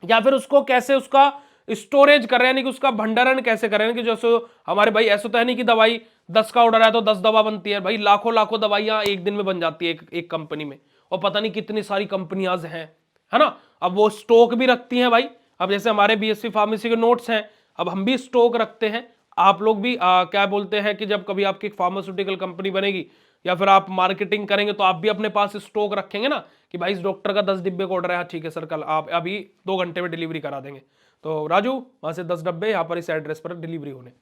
या फिर उसको कैसे उसका स्टोरेज कर रहे हैं, यानी कि उसका भंडारण कैसे कर रहे हैं। कि जैसे हमारे भाई ऐसा तो है नहीं कि दवाई 10 का ऑर्डर है तो 10 दवा बनती है, भाई लाखों लाखों दवाइयां एक दिन में बन जाती है एक कंपनी में, और पता नहीं कितनी सारी कंपनियां हैं, है ना। अब वो स्टॉक भी रखती हैं भाई। अब जैसे हमारे बीएससी फार्मेसी के नोट्स हैं, अब हम भी स्टॉक रखते हैं, आप लोग भी क्या बोलते हैं कि जब कभी आपकी फार्मास्यूटिकल कंपनी बनेगी या फिर आप मार्केटिंग करेंगे तो आप भी अपने पास स्टॉक रखेंगे ना, कि भाई इस डॉक्टर का 10 डिब्बे का ऑर्डर है, हाँ ठीक है सर, कल आप अभी 2 घंटे में डिलीवरी करा देंगे, तो राजू वहां से 10 डब्बे यहाँ पर इस एड्रेस पर डिलीवरी होने।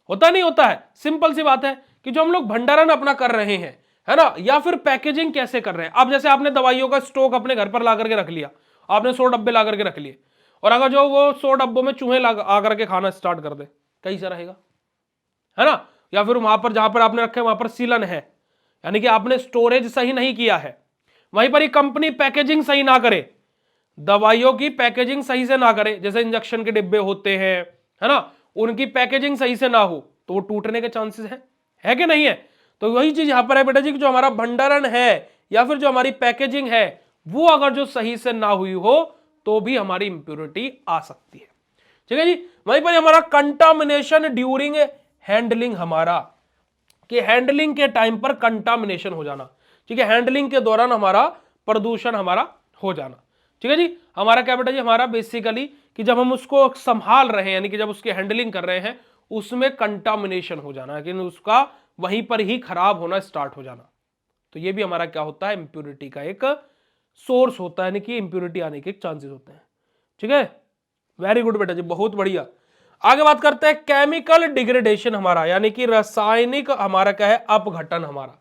होता नहीं होता है? सिंपल सी बात है कि जो हम लोग भंडारण अपना कर रहे हैं, है ना, या फिर पैकेजिंग कैसे कर रहे हैं। अब जैसे आपने दवाइयों का स्टॉक अपने घर पर ला करके रख लिया, आपने 100 डब्बे ला करके रख लिए, और अगर जो वो 100 डब्बों में चूहे आकर के खाना स्टार्ट कर दे, कैसा रहेगा, है ना। या फिर वहां पर जहां पर आपने रखे वहां पर सीलन है, यानी कि आपने स्टोरेज सही नहीं किया है, वहीं पर ही कंपनी पैकेजिंग सही ना करे, दवाइयों की पैकेजिंग सही से ना करे, जैसे इंजेक्शन के डिब्बे होते हैं, है ना, उनकी पैकेजिंग सही से ना हो तो वो टूटने के चांसेस है कि नहीं है। तो वही चीज यहां पर है बेटा जी, जो हमारा भंडारण है या फिर जो हमारी पैकेजिंग है वो अगर जो सही से ना हुई हो तो भी हमारी इंप्योरिटी आ सकती है। ठीक है जी, वहीं पर हमारा कंटामिनेशन ड्यूरिंग हैंडलिंग, हमारा कि हैंडलिंग के टाइम पर कंटामिनेशन हो जाना। ठीक है, हैंडलिंग के दौरान हमारा प्रदूषण हमारा हो जाना। ठीक है जी, हमारा क्या बेटा जी, हमारा बेसिकली कि जब हम उसको संभाल रहे हैं, यानी कि जब उसकी हैंडलिंग कर रहे हैं, उसमें कंटामिनेशन हो जाना, लेकिन उसका वहीं पर ही खराब होना स्टार्ट हो जाना, तो ये भी हमारा क्या होता है, इंप्योरिटी का एक सोर्स होता है, यानी कि इंप्योरिटी आने के चांसेस होते हैं। ठीक है, वेरी गुड बेटा जी, बहुत बढ़िया। आगे बात करते हैं केमिकल डिग्रेडेशन, हमारा यानी कि रासायनिक हमारा क्या है, अपघटन, हमारा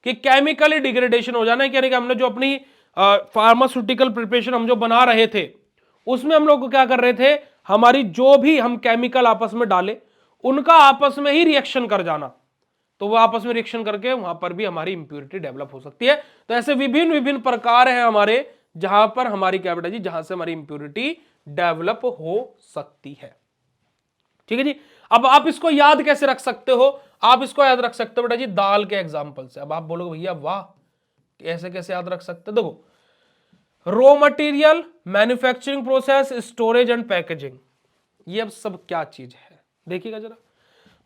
कि केमिकली डिग्रेडेशन हो जाना है, यानी कि हमने जो अपनी फार्मास्यूटिकल प्रिपरेशन हम जो बना रहे थे उसमें हम लोग को क्या कर रहे थे, हमारी जो भी हम केमिकल आपस में डाले उनका आपस में ही रिएक्शन कर जाना, तो वो आपस में रिएक्शन करके वहां पर भी हमारी इंप्योरिटी डेवलप हो सकती है। तो ऐसे विभिन्न विभिन्न प्रकार हैं हमारे, जहां पर हमारी क्या बेटा जी, जहां से हमारी इंप्योरिटी डेवलप हो सकती है। ठीक है जी, अब आप इसको याद कैसे रख सकते हो? आप इसको याद रख सकते हो बेटा जी दाल के एग्जांपल से। अब आप बोलोगे भैया वाह, ऐसे कैसे याद रख सकते? देखो, raw material, manufacturing process, storage and packaging, ये अब सब क्या चीज है देखिएगा जरा।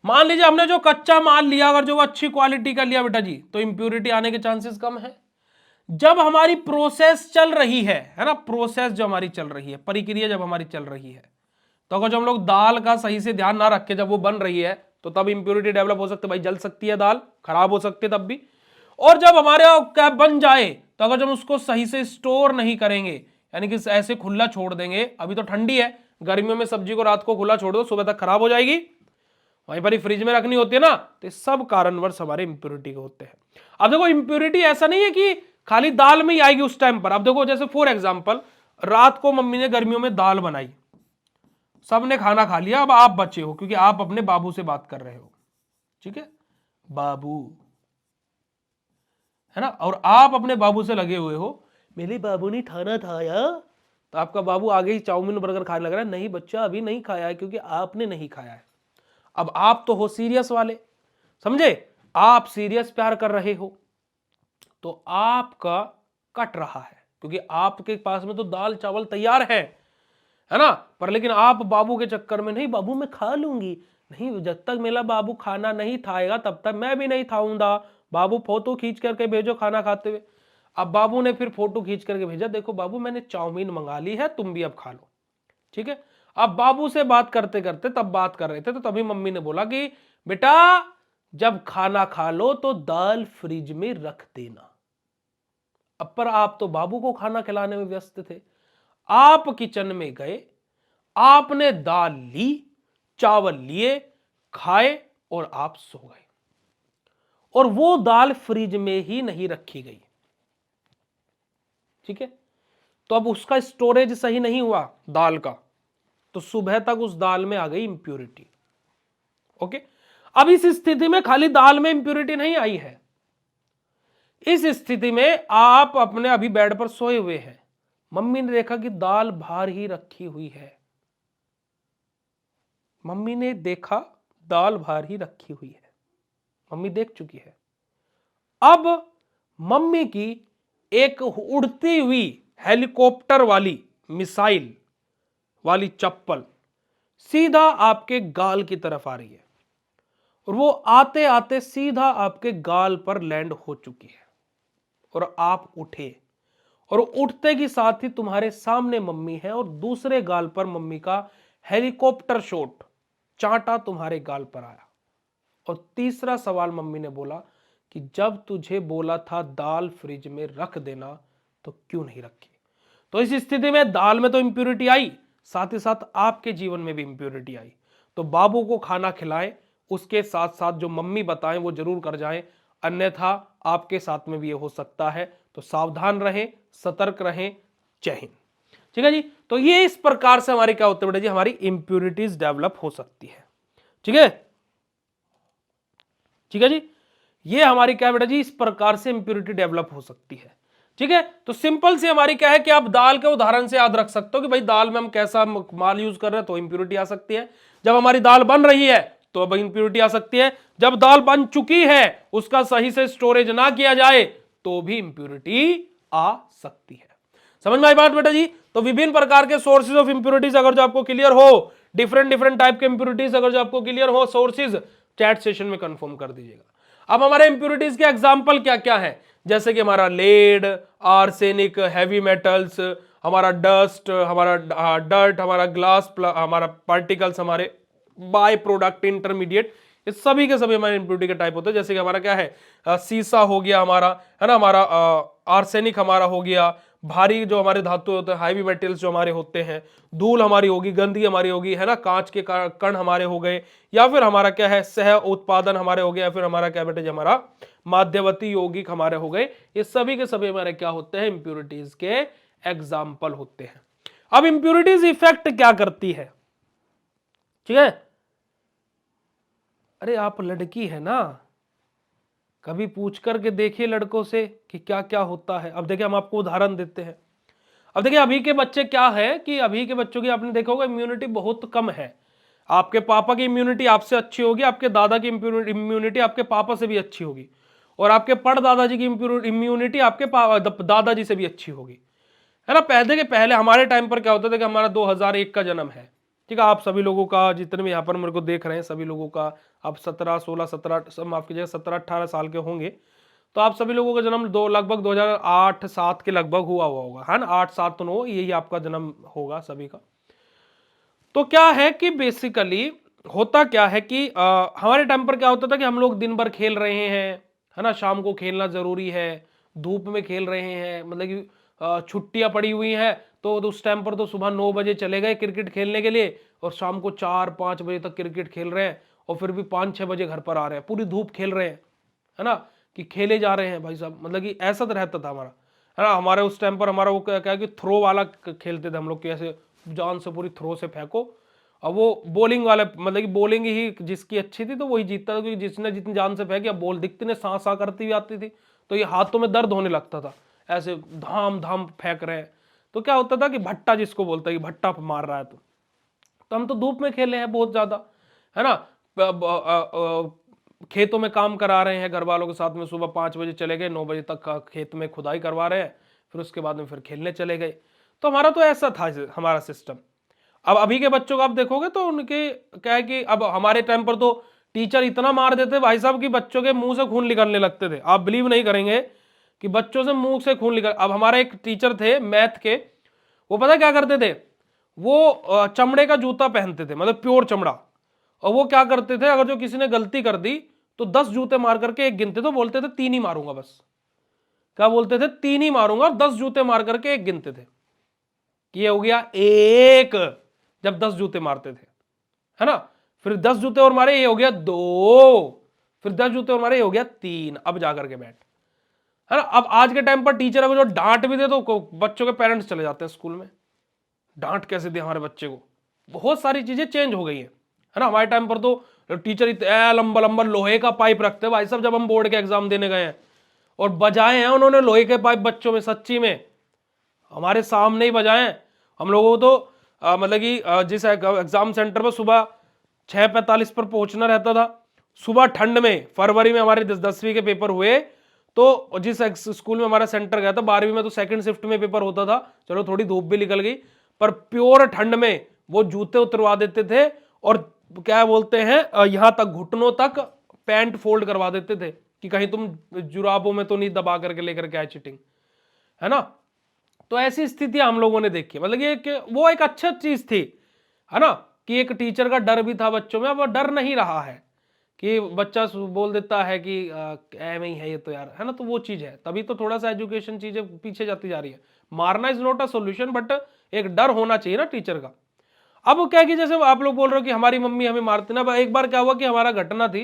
मान लीजिए हमने जो कच्चा माल लिया, अगर जो अच्छी क्वालिटी का लिया बेटा जी, तो इंप्योरिटी आने के चांसेस कम है। जब हमारी प्रोसेस चल रही है ना, प्रोसेस जो हमारी चल रही है, प्रक्रिया जब हमारी चल रही है, तो अगर जो हम लोग दाल का सही से ध्यान ना रखें, जब वो बन रही है तो तब इंप्योरिटी डेवलप हो सकती है, भाई जल सकती है दाल, खराब हो सकती है तब भी। और जब हमारे क्या बन जाए, तो अगर जब उसको सही से स्टोर नहीं करेंगे, यानी कि ऐसे खुला छोड़ देंगे, अभी तो ठंडी है, गर्मियों में सब्जी को रात को खुला छोड़ दो, सुबह तक खराब हो जाएगी, वहीं पर ही फ्रिज में रखनी होती है ना, तो सब कारणवश हमारे इंप्योरिटी के होते हैं। अब देखो, इंप्योरिटी ऐसा नहीं है कि खाली दाल में ही आएगी उस टाइम पर। अब देखो, जैसे फॉर एग्जाम्पल रात को मम्मी ने गर्मियों में दाल बनाई, सबने खाना खा लिया, अब आप बचे हो क्योंकि आप अपने बाबू से बात कर रहे हो, ठीक है, बाबू, है ना, और आप अपने बाबू से लगे हुए हो, मेरे बाबू ने खाना खाया, तो आपका बाबू आगे ही चाउमीन बर्गर खाने लग रहा है, नहीं बच्चा अभी नहीं खाया है क्योंकि आपने नहीं खाया है। अब आप तो हो सीरियस वाले, समझे, आप सीरियस प्यार कर रहे हो, तो आपका कट रहा है क्योंकि आपके पास में तो दाल चावल तैयार है ना, पर लेकिन आप बाबू के चक्कर में, नहीं बाबू मैं खा लूंगी, नहीं जब तक मेरा बाबू खाना नहीं खाएगा तब तक मैं भी नहीं खाऊंगा, बाबू फोटो खींच करके भेजो खाना खाते हुए। अब बाबू ने फिर फोटो खींच करके भेजा, देखो बाबू मैंने चाउमीन मंगा ली है, तुम भी अब खा लो, ठीक है। अब बाबू से बात करते करते तब बात कर रहे थे, तो तभी मम्मी ने बोला कि बेटा जब खाना खा लो तो दाल फ्रिज में रख देना। अब पर आप तो बाबू को खाना खिलाने में व्यस्त थे, आप किचन में गए, आपने दाल ली, चावल लिए, खाए और आप सो गए, और वो दाल फ्रिज में ही नहीं रखी गई, ठीक है। तो अब उसका स्टोरेज सही नहीं हुआ दाल का, तो सुबह तक उस दाल में आ गई इंप्योरिटी। ओके, अब इस स्थिति में खाली दाल में इंप्योरिटी नहीं आई है, इस स्थिति में आप अपने अभी बेड पर सोए हुए हैं, मम्मी ने देखा कि दाल बाहर ही रखी हुई है, मम्मी ने देखा दाल बाहर ही रखी हुई है, मम्मी देख चुकी है। अब मम्मी की एक उड़ती हुई हेलीकॉप्टर वाली मिसाइल वाली चप्पल सीधा आपके गाल की तरफ आ रही है, और वो आते आते सीधा आपके गाल पर लैंड हो चुकी है, और आप उठे, और उठते के साथ ही तुम्हारे सामने मम्मी है, और दूसरे गाल पर मम्मी का हेलीकॉप्टर शॉट चांटा तुम्हारे गाल पर आया। और तीसरा सवाल मम्मी ने बोला कि जब तुझे बोला था दाल फ्रिज में रख देना तो क्यों नहीं रखी। तो इस स्थिति में दाल में तो इंप्योरिटी आई, साथ ही साथ आपके जीवन में भी इंप्योरिटी आई। तो बाबू को खाना खिलाएं, उसके साथ साथ जो मम्मी बताएं वो जरूर कर जाएं, अन्यथा आपके साथ में भी ये हो सकता है। तो सावधान रहें, सतर्क रहें। जय हिंद। ठीक है जी, तो ये इस प्रकार से हमारी क्या होते हैं बेटा जी, हमारी इंप्योरिटीज डेवलप हो सकती है। ठीक है, ठीक है जी, ये हमारी क्या बेटा जी, इस प्रकार से इंप्योरिटी डेवलप हो सकती है। ठीक है, तो सिंपल सी हमारी क्या है कि आप दाल के उदाहरण से याद रख सकते हो कि भाई दाल में हम कैसा माल यूज कर रहे हैं तो इंप्योरिटी आ सकती है। जब हमारी दाल बन रही है तो अब इंप्योरिटी आ सकती है, जब दाल बन चुकी है उसका सही से स्टोरेज ना किया जाए तो भी इंप्योरिटी आ सकती है। समझ में आई बात बेटा जी। तो विभिन्न प्रकार के सोर्सेज ऑफ इंप्योरिटीज अगर जो आपको क्लियर हो, डिफरेंट डिफरेंट टाइप के इंप्योरिटीज अगर जो आपको क्लियर हो, सोर्सेज चैट सेशन में कंफर्म कर दीजिएगा। अब हमारे इंप्योरिटीज के एग्जांपल क्या क्या है, जैसे कि हमारा लेड, आर्सेनिक, हैवी मेटल्स, हमारा डस्ट, हमारा डर्ट, हमारा ग्लास, हमारा पार्टिकल्स, हमारे बाय प्रोडक्ट इंटरमीडिएट, ये सभी के सभी हमारे इंप्योरिटी के टाइप होते हैं। जैसे कि हमारा क्या है, सीसा हो गया हमारा, है ना, हमारा आर्सेनिक हमारा हो गया, भारी जो हमारे धातु होते हैं, हैवी मेटल्स जो हमारे होते हैं, धूल हमारी होगी, गंदगी हमारी होगी, है ना, कांच के कण हमारे हो गए, या फिर हमारा क्या है, सह उत्पादन हमारे हो गया, या फिर हमारा क्या बेटे हमारा माध्यवर्ती यौगिक हमारे हो गए। ये सभी के सभी हमारे क्या होते हैं, इंप्योरिटीज के एग्जाम्पल होते हैं। अब इंप्योरिटीज इफेक्ट क्या करती है, ठीक है। अरे आप लड़की है ना, कभी पूछ करके देखिए लड़कों से कि क्या क्या होता है। अब देखिए हम आपको उदाहरण देते हैं। अब देखिए अभी के बच्चे क्या है कि अभी के बच्चों की आपने देखा होगा इम्यूनिटी बहुत कम है। आपके पापा की इम्यूनिटी आपसे अच्छी होगी, आपके दादा की इम्यूनिटी आपके पापा से भी अच्छी होगी, और आपके पड़ दादाजी की इम्यूनिटी आपके दादाजी से भी अच्छी होगी, है ना। पहले हमारे टाइम पर क्या होता था कि हमारा 2001 का जन्म है, ठीक है। आप सभी लोगों का, जितने भी यहाँ पर मेरे को देख रहे हैं सभी लोगों का, आप 17, 16, 17, सब माफ कीजिएगा 17, 18 साल के होंगे। तो आप सभी लोगों का जन्म लगभग 2008-7 के लगभग हुआ होगा, है ना, 8, 7 तो 9, यही आपका जन्म होगा सभी का। तो क्या है कि बेसिकली होता क्या है कि हमारे टाइम पर क्या होता था कि हम लोग दिन भर खेल रहे हैं, है ना, शाम को खेलना जरूरी है, धूप में खेल रहे हैं, मतलब कि छुट्टियां पड़ी हुई हैं, तो उस टाइम पर तो सुबह 9 बजे चले गए क्रिकेट खेलने के लिए, और शाम को 4-5 बजे तक क्रिकेट खेल रहे हैं, और फिर भी 5-6 बजे घर पर आ रहे हैं, पूरी धूप खेल रहे हैं, है ना, कि खेले जा रहे हैं भाई साहब। मतलब कि ऐसा तो रहता था हमारा, है ना। हमारे उस टाइम पर हमारा वो क्या है कि थ्रो वाला खेलते थे हम लोग, कैसे जान से पूरी थ्रो से फेंको। अब वो बॉलिंग वाला, मतलब कि बॉलिंग ही जिसकी अच्छी थी तो वही जीतता था, क्योंकि जिसने जितनी जान से फेंकी, अब बॉल दिखती ने सा सा करती हुई आती थी, तो ये हाथों में दर्द होने लगता था, ऐसे धाम धाम फेंक रहे हैं। तो क्या होता था कि भट्टा जिसको बोलता है कि भट्टा मार रहा है, तो हम तो धूप में खेले हैं बहुत ज्यादा, है ना। खेतों में काम करा रहे हैं घर वालों के साथ में, सुबह 5 बजे चले गए, 9 बजे तक खेत में खुदाई करवा रहे हैं, फिर उसके बाद में फिर खेलने चले गए। तो हमारा तो ऐसा था हमारा सिस्टम। अब अभी के बच्चों को आप देखोगे तो उनके क्या है कि अब हमारे टाइम पर तो टीचर इतना मार देते भाई साहब कि बच्चों के मुंह से खून निकलने लगते थे। आप बिलीव नहीं करेंगे कि बच्चों से मुंह से खून निकल। अब हमारे एक टीचर थे मैथ के, वो पता क्या करते थे, वो चमड़े का जूता पहनते थे, मतलब प्योर चमड़ा। और वो क्या करते थे, अगर जो किसी ने गलती कर दी तो 10 जूते मार करके एक गिनते, तो बोलते थे 3 ही मारूंगा बस। क्या बोलते थे, 3 ही मारूंगा, और 10 जूते मार करके एक गिनते थे कि ये हो गया एक, जब 10 जूते मारते थे, है ना। फिर 10 जूते और मारे, ये हो गया 2, फिर 10 जूते और मारे, ये हो गया 3, अब जाकर के बैठ, है ना। अब आज के टाइम पर टीचर अगर जो डांट भी दे तो बच्चों के पेरेंट्स चले जाते हैं स्कूल में, डांट कैसे दे हमारे बच्चे को। बहुत सारी चीजें चेंज हो गई है ना। हमारे टाइम पर तो टीचर इतना लंबा लंबा लोहे का पाइप रखते हैं भाई साहब, जब हम बोर्ड के एग्जाम देने गए हैं और बजाए हैं उन्होंने लोहे के पाइप बच्चों में, सच्ची में हमारे सामने ही बजाए हैं। हम लोगों को तो मतलब कि जिस एग्जाम सेंटर पर सुबह 6:45 पर पहुंचना रहता था, सुबह ठंड में, फरवरी में हमारे 10वीं के पेपर हुए, तो जिस स्कूल में हमारा सेंटर गया था 12वीं में, तो सेकंड शिफ्ट में पेपर होता था, चलो थोड़ी धूप भी निकल गई, पर प्योर ठंड में वो जूते उतरवा देते थे और क्या बोलते हैं यहां तक घुटनों तक पैंट फोल्ड करवा देते थे कि कहीं तुम जुराबों में तो नहीं दबा करके लेकर के आए चीटिंग, है ना। तो ऐसी स्थितियां हम लोगों ने देखी, मतलब ये कि वो एक अच्छा चीज थी, है ना, कि एक टीचर का डर भी था बच्चों में। अब डर नहीं रहा है कि बच्चा बोल देता है कि ऐਵੇਂ ही है ये तो यार, है ना। तो वो चीज है, तभी तो थोड़ा सा एजुकेशन चीजें पीछे जाती जा रही है। मारना is not a solution, but एक डर होना चाहिए ना टीचर का। अब क्या कि जैसे आप लोग बोल रहे हो कि हमारी मम्मी हमें मारती ना, एक बार क्या हुआ कि हमारा घटना थी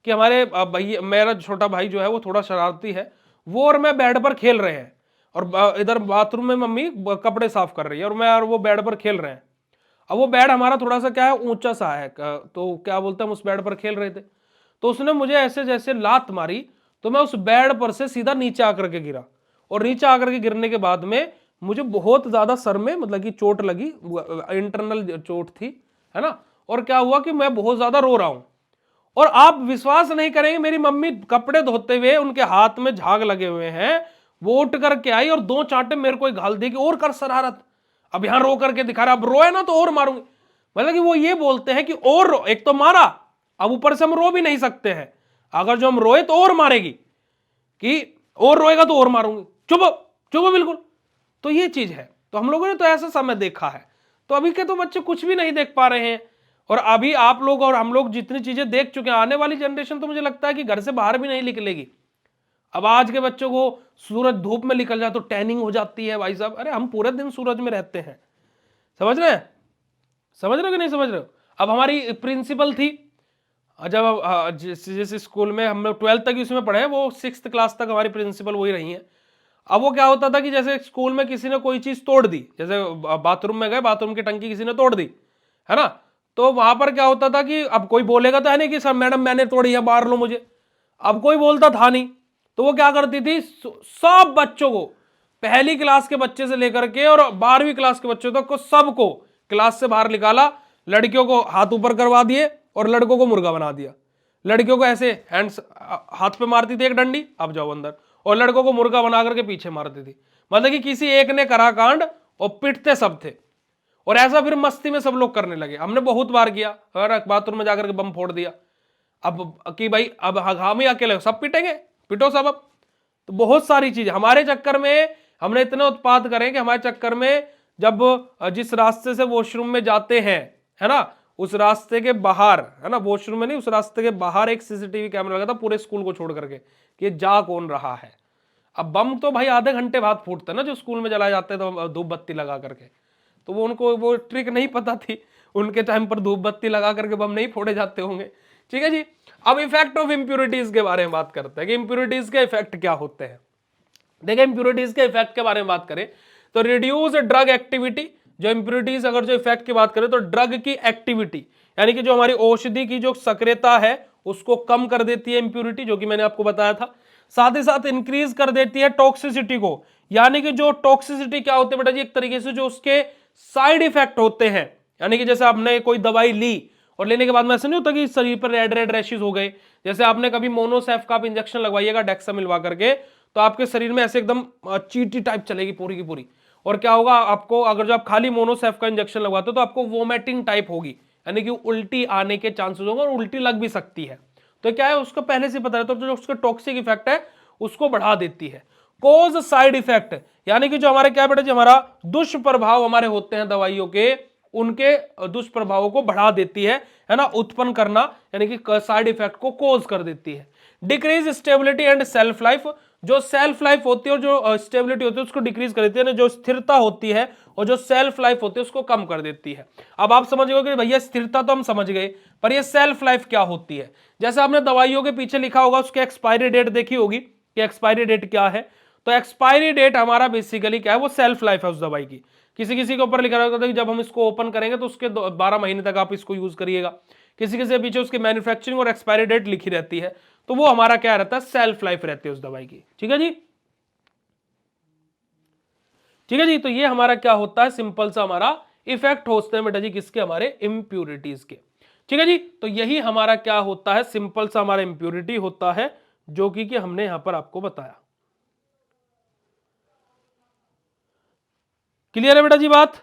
कि हमारे भैया, मेरा छोटा भाई जो है वो थोड़ा शरारती है, वो और मैं बेड पर खेल रहे हैं, और इधर बाथरूम में मम्मी कपड़े साफ कर रही है और मैं और वो बेड पर खेल रहे हैं। अब वो बेड हमारा थोड़ा सा क्या है, ऊंचा सा है, तो क्या बोलते हैं, हम उस बेड पर खेल रहे थे, तो उसने मुझे ऐसे जैसे लात मारी, तो मैं उस बेड पर से सीधा नीचे आकर के गिरा, और नीचे आकर के गिरने के बाद में मुझे बहुत ज्यादा सर में मतलब कि चोट लगी, इंटरनल चोट थी, है ना। और क्या हुआ कि मैं बहुत ज्यादा रो रहा हूं, और आप विश्वास नहीं करेंगे, मेरी मम्मी कपड़े धोते हुए उनके हाथ में झाग लगे हुए हैं, वो उठ करके आई और 2 चांटे मेरे को घाल दी कि और कर शरारत। अब यहां रो करके दिखा रहा, अब रोए ना तो और मारूंगी। मतलब कि वो ये बोलते हैं कि और रो, एक तो मारा, अब ऊपर से हम रो भी नहीं सकते हैं, अगर जो हम रोए तो और मारेगी, कि और रोएगा तो और मारूंगी, चुप चुप बिल्कुल। तो ये चीज है, तो हम लोगों ने तो ऐसा समय देखा है। तो अभी के तो बच्चे कुछ भी नहीं देख पा रहे हैं, और अभी आप लोग और हम लोग जितनी चीजें देख चुके हैं, आने वाली जनरेशन तो मुझे लगता है कि घर से बाहर भी नहीं निकलेगी। अब आज के बच्चों को सूरज धूप में निकल जाए तो टैनिंग हो जाती है भाई साहब, अरे हम पूरे दिन सूरज में रहते हैं, समझ रहे हैं, समझ रहे हो कि नहीं समझ रहे हो। अब हमारी प्रिंसिपल थी, जब जिस स्कूल में हम लोग 12th तक ही उसमें पढ़े हैं, वो 6th क्लास तक हमारी प्रिंसिपल वही रही है। अब वो क्या होता था कि जैसे स्कूल में किसी ने कोई चीज तोड़ दी, जैसे बाथरूम में गए, बाथरूम की टंकी किसी ने तोड़ दी, है ना, तो वहां पर क्या होता था कि अब कोई बोलेगा तो है नहीं कि सर मैडम मैंने तोड़ी है मार लो मुझे, अब कोई बोलता था नहीं। तो वो क्या करती थी, सब बच्चों को, पहली क्लास के बच्चे से लेकर के और 12वीं क्लास के बच्चों तक को सबको क्लास से बाहर निकाला, लड़कियों को हाथ ऊपर करवा दिए और लड़कों को मुर्गा बना दिया। लड़कियों को ऐसे हैंड्स हाथ पे मारती थी एक डंडी, अब जाओ अंदर, और लड़कों को मुर्गा बना करके पीछे मारती थी। मतलब कि किसी एक ने करा कांड और पिटते सब थे, और ऐसा फिर मस्ती में सब लोग करने लगे। हमने बहुत बार किया, अगर बाथरूम में जाकर के बम फोड़ दिया, अब कि भाई अब हम ही अकेले सब पिटेंगे, पिटो सब। अब तो बहुत सारी चीज हमारे चक्कर में हमने इतने उत्पाद करें कि हमारे चक्कर में जब जिस रास्ते से वॉशरूम में जाते हैं, है ना, उस रास्ते के बाहर, है ना, वॉशरूम में नहीं, उस रास्ते के बाहर एक सीसीटीवी कैमरा लगा था पूरे स्कूल को छोड़ करके कि ये जा कौन रहा है। अब बम तो भाई आधे घंटे बाद फूटते ना जो स्कूल में जलाए जाते तो धूप बत्ती लगा करके, तो वो उनको वो ट्रिक नहीं पता थी, उनके टाइम पर धूप बत्ती लगा करके बम नहीं फोड़े जाते होंगे। ठीक है जी। अब इफेक्ट ऑफ इंप्योरिटीज के बारे में बात करते हैं कि इंप्योरिटीज के इफेक्ट क्या होते हैं। देखिए इंप्योरिटीज के इफेक्ट के बारे में बात करें तो रिड्यूस ड्रग एक्टिविटी, जो इंप्योरिटीज अगर जो इफेक्ट की बात करें तो ड्रग की एक्टिविटी, यानी कि जो हमारी औषधि की जो सक्रियता है उसको कम कर देती है इंप्योरिटी, जो कि मैंने आपको बताया था। साथ ही साथ इंक्रीज कर देती है टॉक्सिसिटी को, यानी कि जो टॉक्सिसिटी क्या होते हैं बेटा जी, एक तरीके से जो उसके साइड इफेक्ट होते हैं, यानी कि जैसे आपने कोई दवाई ली और लेने के बाद में ऐसा नहीं होता कि शरीर पर रेड रेड रैशेस हो गए, जैसे आपने कभी मोनोसेफ का आप इंजेक्शन लगवाइएगा डेक्सा मिलवा करके, तो आपके शरीर में ऐसे एकदम चीटी टाइप चलेगी पूरी की पूरी, और क्या होगा आपको, अगर जो आप खाली मोनोसेफ का इंजेक्शन लगवाते हो तो आपको वोमिटिंग टाइप होगी, यानी कि उल्टी आने के चांसेस होंगे और उल्टी लग भी सकती है। तो क्या है, उसको पहले से पता रहता है, तो जो उसका टॉक्सिक इफेक्ट है उसको बढ़ा देती है। कोज साइड इफेक्ट, यानी कि जो हमारे क्या बेटा जी, हमारा दुष्प्रभाव हमारे होते हैं दवाइयों के, उनके दुष्प्रभावों को बढ़ा देती है ना, उत्पन्न करना, यानी कि साइड इफेक्ट को कोज कर देती है। Decrease stability and self life, जो सेल्फ लाइफ होती है और जो स्टेबिलिटी होती है उसको डिक्रीज कर देती है ना, जो स्थिरता होती है और जो सेल्फ लाइफ होती है उसको कम कर देती है। अब आप समझ गए कि भैया स्थिरता तो हम समझ गए, पर ये सेल्फ लाइफ क्या होती है। जैसे आपने दवाइयों के पीछे लिखा होगा, उसकी एक्सपायरी डेट देखी होगी कि एक्सपायरी डेट क्या है। तो एक्सपायरी डेट हमारा बेसिकली क्या है, वो सेल्फ लाइफ है उस दवाई की। किसी किसी के ऊपर लिखा रहता है कि जब हम इसको ओपन करेंगे तो उसके 12 महीने तक आप इसको यूज करिएगा, किसी किसी के पीछे उसकी मैन्युफैक्चरिंग और एक्सपायरी डेट लिखी रहती है। तो वो हमारा क्या रहता है, सेल्फ लाइफ रहती है उस दवाई की। ठीक है जी, ठीक है जी। तो ये हमारा क्या होता है, सिंपल सा हमारा इफेक्ट होते हैं बेटा जी किसके, हमारे इंप्यूरिटीज के। ठीक है जी, तो यही हमारा क्या होता है, सिंपल सा हमारा इंप्यूरिटी होता है, जो कि हमने यहां पर आपको बताया। क्लियर है बेटा जी बात?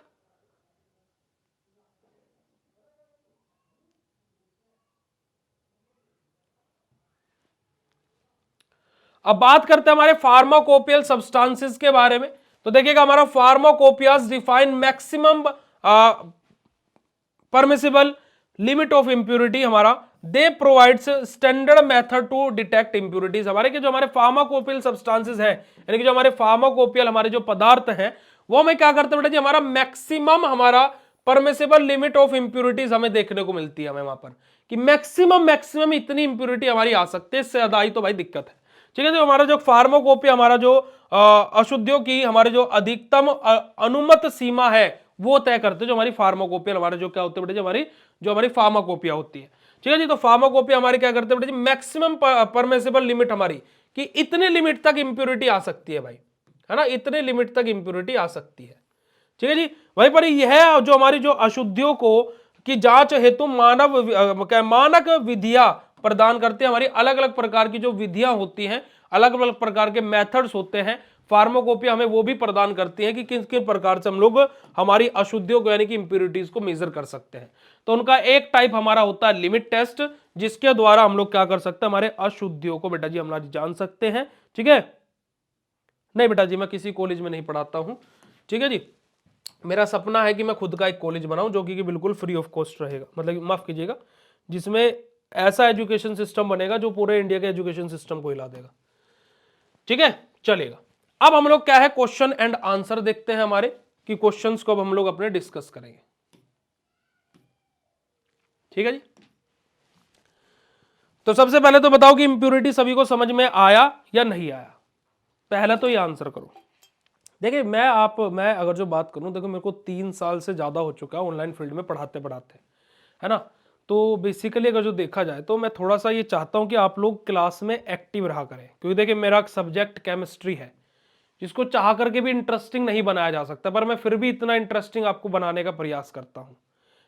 अब बात करते हैं हमारे फार्माकोपियल सब्सटेंसेस के बारे में। तो देखिएगा हमारा pharmacopoeias define maximum permissible limit of impurity, हमारा they provides standard method to detect impurities. हमारे के जो हमारे फार्माकोपियल सब्सटेंसेस हैं, यानी कि जो हमारे फार्माकोपियल हमारे जो पदार्थ हैं, वो हमें क्या करते हैं बेटा जी, हमारा मैक्सिमम हमारा परमिसिबल लिमिट ऑफ इंप्यूरिटीज हमें देखने को मिलती है, हमें वहां पर कि मैक्सिमम इतनी इंप्यूरिटी हमारी आ सकती है, इससे ज्यादा आई तो भाई दिक्कत है। ठीक है, जो हमारा जो फार्माकोपिया हमारा जो अशुद्धियों की हमारे जो अधिकतम अनुमत सीमा है वो तय करते हैं जो हमारी फार्माकोपिया, हमारे जो क्या होते हैं बेटा, जो हमारी फार्माकोपिया होती है। ठीक है जी, तो फार्माकोपिया हमारी क्या करते हैं बेटा जी, मैक्सिमम परमिसिबल लिमिट हमारी कि इतने लिमिट तक इंप्यूरिटी आ सकती है भाई, है ना, इतने लिमिट तक इंप्यूरिटी आ सकती है। ठीक है जी, वहीं पर यह जो हमारी जो अशुद्धियों को की जांच हेतु मानक विधियां प्रदान करते हैं। हमारी अलग अलग प्रकार की जो विधियां होती हैं, अलग अलग प्रकार के मेथड्स होते हैं, फार्माकोपिया हमें वो भी प्रदान करती है कि किन किन प्रकार से हम लोग हमारी अशुद्धियों को यानी कि इंप्यूरिटीज को मेजर कर सकते हैं। तो उनका एक टाइप हमारा होता है लिमिट टेस्ट, जिसके द्वारा हम लोग क्या कर सकते हैं, हमारे अशुद्धियों को बेटा जी हम जान सकते हैं। ठीक है, नहीं बेटा जी मैं किसी कॉलेज में नहीं पढ़ाता हूं। ठीक है जी, मेरा सपना है कि मैं खुद का एक कॉलेज बनाऊं जो कि बिल्कुल फ्री ऑफ कॉस्ट रहेगा, मतलब माफ कीजिएगा, जिसमें ऐसा एजुकेशन सिस्टम बनेगा जो पूरे इंडिया के एजुकेशन सिस्टम को हिला देगा। ठीक है, चलेगा। अब हम लोग क्या है, क्वेश्चन एंड आंसर देखते हैं हमारे, कि क्वेश्चंस को अब हम लोग अपने डिस्कस करेंगे। ठीक है जी, तो सबसे पहले तो बताओ कि इंप्यूरिटी सभी को समझ में आया या नहीं आया, पहला तो ये आंसर करो। देखिए मैं अगर जो बात करूं, देखो मेरे को 3 साल से ज्यादा हो चुका है ऑनलाइन फील्ड में पढ़ाते पढ़ाते, है ना। तो बेसिकली अगर जो देखा जाए तो मैं थोड़ा सा ये चाहता हूं कि आप लोग क्लास में एक्टिव रहा करें, क्योंकि देखिए मेरा सब्जेक्ट केमिस्ट्री है, जिसको चाह करके भी इंटरेस्टिंग नहीं बनाया जा सकता, पर मैं फिर भी इतना इंटरेस्टिंग आपको बनाने का प्रयास करता हूं,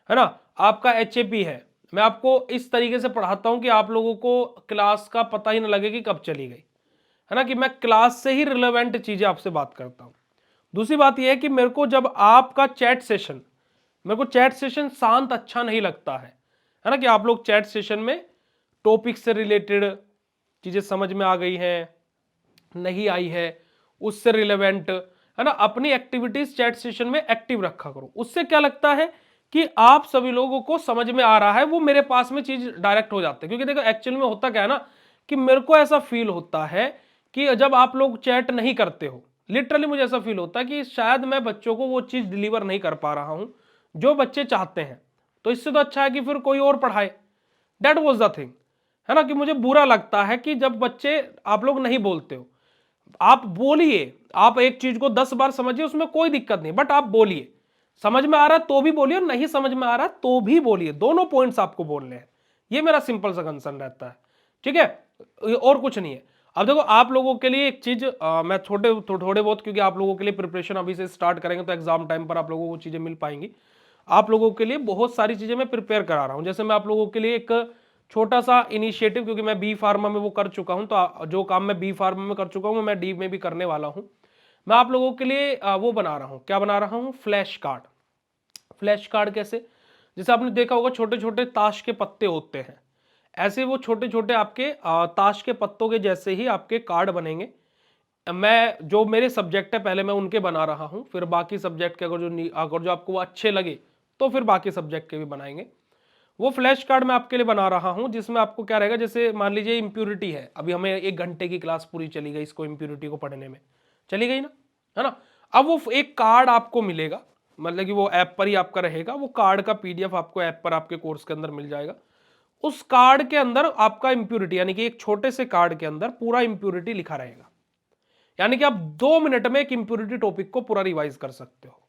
है ना। आपका HAP है, मैं आपको इस तरीके से पढ़ाता हूं कि आप लोगों को क्लास का पता ही ना लगे कि कब चली गई, है ना, कि मैं क्लास से ही रिलेवेंट चीजें आपसे बात करता हूं। दूसरी बात यह है कि मेरे को जब आपका मेरे को चैट सेशन शांत अच्छा नहीं लगता है ना, कि आप लोग चैट सेशन में टॉपिक से रिलेटेड चीजें समझ में आ गई हैं, नहीं आई है, उससे रिलेवेंट, है ना, अपनी एक्टिविटीज चैट सेशन में एक्टिव रखा करो। उससे क्या लगता है कि आप सभी लोगों को समझ में आ रहा है, वो मेरे पास में चीज डायरेक्ट हो जाती है। क्योंकि देखो एक्चुअल में होता क्या है ना, कि मेरे को ऐसा फील होता है कि जब आप लोग चैट नहीं करते हो, लिटरली मुझे ऐसा फील होता है कि शायद मैं बच्चों को वो चीज डिलीवर नहीं कर पा रहा हूं जो बच्चे चाहते हैं। तो इससे तो अच्छा है कि फिर कोई और पढ़ाए, दैट वॉज द थिंग, है ना। कि मुझे बुरा लगता है कि जब बच्चे आप लोग नहीं बोलते हो, आप बोलिए, आप एक चीज को 10 बार समझिए, उसमें कोई दिक्कत नहीं, बट आप बोलिए, समझ में आ रहा है तो भी बोलिए, नहीं समझ में आ रहा है तो भी बोलिए, दोनों पॉइंट्स आपको बोलने हैं। ये मेरा सिंपल सा कंसर्न रहता है। ठीक है, और कुछ नहीं है। अब देखो आप लोगों के लिए एक चीज मैं थोड़े बहुत, क्योंकि आप लोगों के लिए प्रिपरेशन अभी से स्टार्ट करेंगे तो एग्जाम टाइम पर आप लोगों को चीजें मिल पाएंगी। आप लोगों के लिए बहुत सारी चीजें मैं प्रिपेयर करा रहा हूं। जैसे मैं आप लोगों के लिए एक छोटा सा इनिशिएटिव, क्योंकि मैं बी फार्मा में वो कर चुका हूं, तो जो काम मैं बी फार्मा में कर चुका हूं मैं डी में भी करने वाला हूं। मैं आप लोगों के लिए वो बना रहा हूं, क्या बना रहा हूं, फ्लैश कार्ड। फ्लैश कार्ड कैसे, जैसे आपने देखा होगा छोटे छोटे ताश के पत्ते होते हैं, ऐसे वो छोटे छोटे आपके ताश के पत्तों के जैसे ही आपके कार्ड बनेंगे। मैं जो मेरे सब्जेक्ट है पहले मैं उनके बना रहा हूं, फिर बाकी सब्जेक्ट के अगर जो आपको वो अच्छे लगे तो फिर बाकी सब्जेक्ट के भी बनाएंगे। वो फ्लैश कार्ड मैं आपके लिए बना रहा हूं जिसमें आपको क्या रहेगा, जैसे मान लीजिए इम्प्यूरिटी है, अभी हमें 1 घंटे की क्लास पूरी चली गई इसको इम्प्यूरिटी को पढ़ने में, चली गई ना, है ना। अब वो एक कार्ड आपको मिलेगा, मतलब कि वो ऐप पर ही आपका रहेगा, वो कार्ड का पीडीएफ आपको ऐप पर आपके कोर्स के अंदर मिल जाएगा। उस कार्ड के अंदर आपका इम्प्यूरिटी यानी कि एक छोटे से कार्ड के अंदर पूरा इम्प्यूरिटी लिखा रहेगा, यानी कि आप 2 मिनट में एक इम्प्यूरिटी टॉपिक को पूरा रिवाइज कर सकते हो।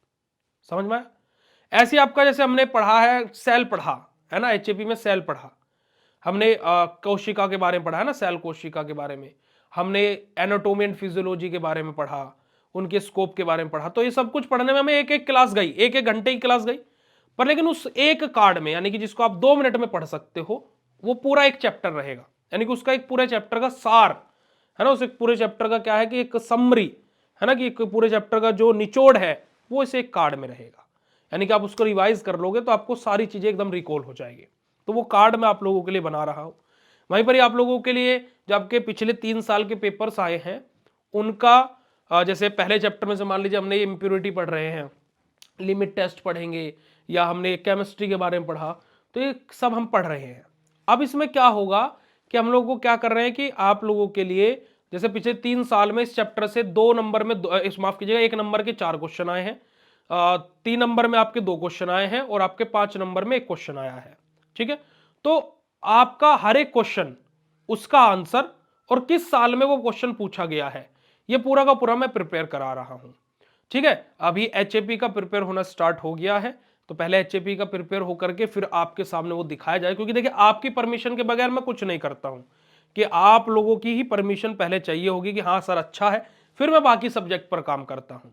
समझ में आया? ऐसे आपका जैसे हमने पढ़ा है सेल पढ़ा है ना, एचएपी में सेल पढ़ा, हमने कोशिका के बारे में पढ़ा है ना, सेल कोशिका के बारे में, हमने एनाटॉमी एंड फिजियोलॉजी के बारे में पढ़ा, उनके स्कोप के बारे में पढ़ा। तो ये सब कुछ पढ़ने में हमें एक एक क्लास गई, एक एक घंटे की क्लास गई, पर लेकिन उस एक कार्ड में यानी कि जिसको आप 2 मिनट में पढ़ सकते हो, वो पूरा एक चैप्टर रहेगा, यानी कि उसका एक पूरे चैप्टर का सार है ना, उस एक पूरे चैप्टर का क्या है कि एक समरी है ना, कि एक पूरे चैप्टर का जो निचोड़ है वो इस एक कार्ड में रहेगा, यानी कि आप उसको रिवाइज कर लोगे तो आपको सारी चीजें एकदम रिकॉल हो जाएगी। तो वो कार्ड मैं आप लोगों के लिए बना रहा हूं। वहीं पर ही आप लोगों के लिए जो आपके पिछले 3 साल के पेपर्स आए हैं उनका जैसे पहले चैप्टर में से मान लीजिए हमने इम्प्योरिटी पढ़ रहे हैं, लिमिट टेस्ट पढ़ेंगे, या हमने केमिस्ट्री के बारे में पढ़ा, तो ये सब हम पढ़ रहे हैं। अब इसमें क्या होगा कि हम लोगों को क्या कर रहे हैं कि आप लोगों के लिए जैसे पिछले 3 साल में इस चैप्टर से 2 नंबर में इस माफ कीजिएगा 1 नंबर के 4 क्वेश्चन आए हैं, 3 नंबर में आपके 2 क्वेश्चन आए हैं और आपके 5 नंबर में 1 क्वेश्चन आया है। ठीक है, तो आपका हर एक क्वेश्चन उसका आंसर और किस साल में वो क्वेश्चन पूछा गया है ये पूरा का पूरा मैं प्रिपेयर करा रहा हूं। ठीक है, अभी एचएपी का प्रिपेयर होना स्टार्ट हो गया है, तो पहले एचएपी का प्रिपेयर होकर के फिर आपके सामने वो दिखाया जाए, क्योंकि देखिए आपकी परमिशन के बगैर मैं कुछ नहीं करता हूं, कि आप लोगों की ही परमिशन पहले चाहिए होगी कि हाँ सर अच्छा है, फिर मैं बाकी सब्जेक्ट पर काम करता हूं।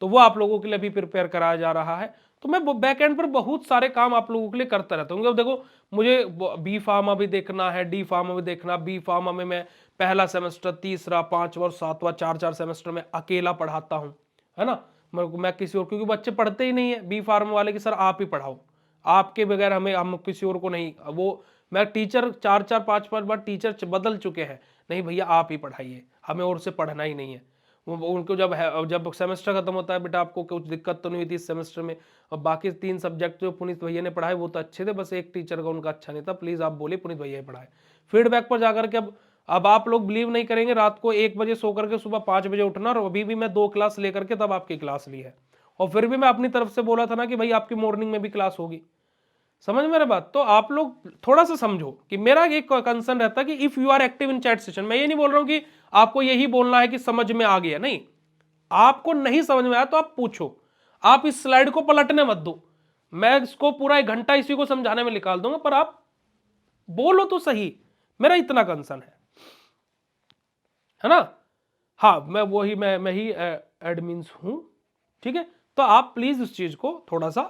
तो वो आप लोगों के लिए भी प्रिपेयर कराया जा रहा है। तो मैं बैक एंड पर बहुत सारे काम आप लोगों के लिए करता रहता हूँ। देखो मुझे बी फार्मा भी देखना है, डी फार्मा भी देखना, बी फार्मा में मैं पहला सेमेस्टर, तीसरा, पांचवा और सातवां 4-4 सेमेस्टर में अकेला पढ़ाता हूँ, है ना। मैं किसी और, क्योंकि बच्चे पढ़ते ही नहीं है बी फार्मा वाले कि सर आप ही पढ़ाओ, आपके बगैर हम किसी और को नहीं, वो मैं टीचर 4-4 5-5 बार टीचर बदल चुके हैं, नहीं भैया आप ही पढ़ाइए, हमें और से पढ़ना ही नहीं है। उनको जब सेमेस्टर खत्म होता है, बेटा आपको कुछ दिक्कत तो नहीं हुई थी इस सेमेस्टर में, और बाकी 3 सब्जेक्ट जो पुनीत भैया ने पढ़ाए वो तो अच्छे थे, बस एक टीचर का उनका अच्छा नहीं था, प्लीज आप बोलिए पुनीत भैया ही पढ़ाए। फीडबैक पर जाकर के अब आप लोग बिलीव नहीं करेंगे, रात को 1 बजे सो करके सुबह 5 बजे उठना, और अभी भी मैं 2 क्लास लेकर के तब आपकी क्लास ली है, और फिर भी मैं अपनी तरफ से बोला था ना कि भाई आपकी मॉर्निंग में भी क्लास होगी। समझ मेरे बात? तो आप लोग थोड़ा सा समझो कि मेरा एक कंसर्न रहता है कि if you are active in chat session, मैं ये नहीं बोल रहा हूं कि आपको यही बोलना है कि समझ में आ गया, नहीं, आपको नहीं समझ में आया तो आप पूछो, आप इस स्लाइड को पलटने मत दो, मैं इसको पूरा 1 घंटा इसी को समझाने में निकाल दूंगा, पर आप बोलो तो सही, मेरा इतना कंसर्न है ना। हाँ मैं वही मैं ही एडमिन्स हूं। ठीक है, तो आप प्लीज उस चीज को थोड़ा सा,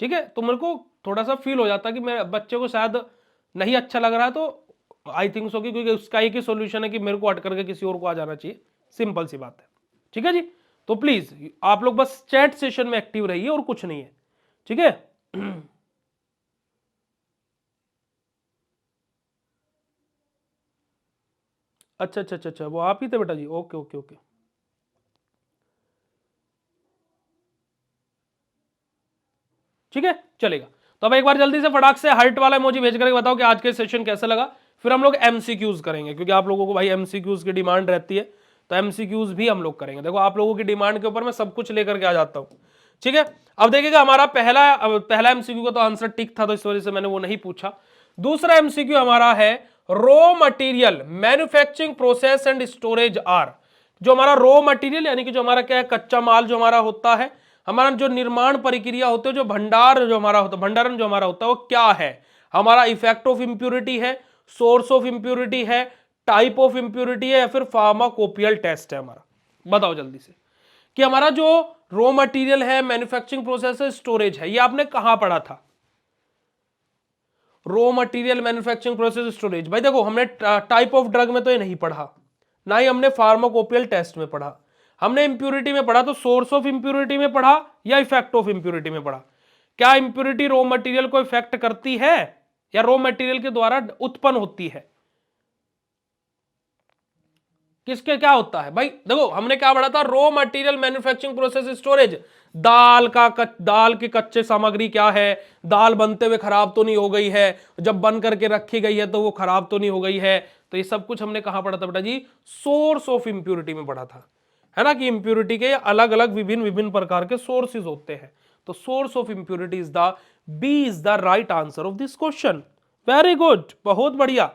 ठीक है, तो मेरे को थोड़ा सा फील हो जाता कि मेरे बच्चे को शायद नहीं अच्छा लग रहा है, तो आई थिंक सो, क्योंकि उसका एक ही सोल्यूशन है कि मेरे को हट करके किसी और को आ जाना चाहिए, सिंपल सी बात है। ठीक है जी, तो प्लीज आप लोग बस चैट सेशन में एक्टिव रहिए और कुछ नहीं है। ठीक है अच्छा अच्छा अच्छा अच्छा, वो आप ही थे बेटा जी, ओके ओके ओके। ठीक है चलेगा, तो अब एक बार जल्दी से फटाक से हार्ट वाला इमोजी भेज करके बताओ कि आज के सेशन कैसा लगा, फिर हम लोग एमसीक्यूज करेंगे, क्योंकि आप लोगों को भाई एमसीक्यूज की डिमांड रहती है, तो एमसीक्यूज भी हम लोग करेंगे। देखो आप लोगों की डिमांड के ऊपर मैं सब कुछ लेकर के आ जाता हूं। ठीक है, अब देखिएगा हमारा पहला एमसीक्यू का तो आंसर टिक था, तो इस वजह से मैंने वो नहीं पूछा। दूसरा एमसीक्यू हमारा है raw material manufacturing process and storage are, जो हमारा रॉ मटेरियल यानी कि जो हमारा क्या है, कच्चा माल जो हमारा होता है, हमारा जो निर्माण प्रक्रिया होती है, जो भंडार जो हमारा होता है, भंडारण जो हमारा होता है, वो क्या है, हमारा इफेक्ट ऑफ इंप्यूरिटी है, सोर्स ऑफ इंप्यूरिटी है, टाइप ऑफ इंप्यूरिटी है, या फिर फार्माकोपियल टेस्ट है हमारा। बताओ जल्दी से कि हमारा जो रॉ मटेरियल है, मैन्युफैक्चरिंग प्रोसेस है, स्टोरेज है, ये आपने कहां पढ़ा था? Raw material, manufacturing process, storage. भाई देखो हमने टाइप ऑफ ड्रग में तो ये नहीं पढ़ा, ना ही हमने फार्माकोपियल टेस्ट में पढ़ा, हमने इंप्यूरिटी में पढ़ा, तो सोर्स ऑफ इंप्यूरिटी में पढ़ा या इफेक्ट ऑफ इंप्यूरिटी में पढ़ा? क्या इंप्यूरिटी रॉ मटेरियल को इफेक्ट करती है या रॉ मटेरियल के द्वारा उत्पन्न होती है? किसके क्या होता है भाई? देखो हमने क्या पढ़ा था, raw material manufacturing process storage. दाल की कच्चे सामग्री क्या है, दाल बनते हुए खराब तो नहीं हो गई है, जब बन करके रखी गई है तो वो खराब तो नहीं हो गई है। तो ये सब कुछ हमने कहां पढ़ा था बेटा जी? सोर्स ऑफ इंप्योरिटी में पढ़ा था, है ना, कि इंप्योरिटी के अलग अलग विभिन्न विभिन्न प्रकार के सोर्सेज होते हैं। तो source of impurity is the B is the right answer of this question. Very good, बहुत बढ़िया,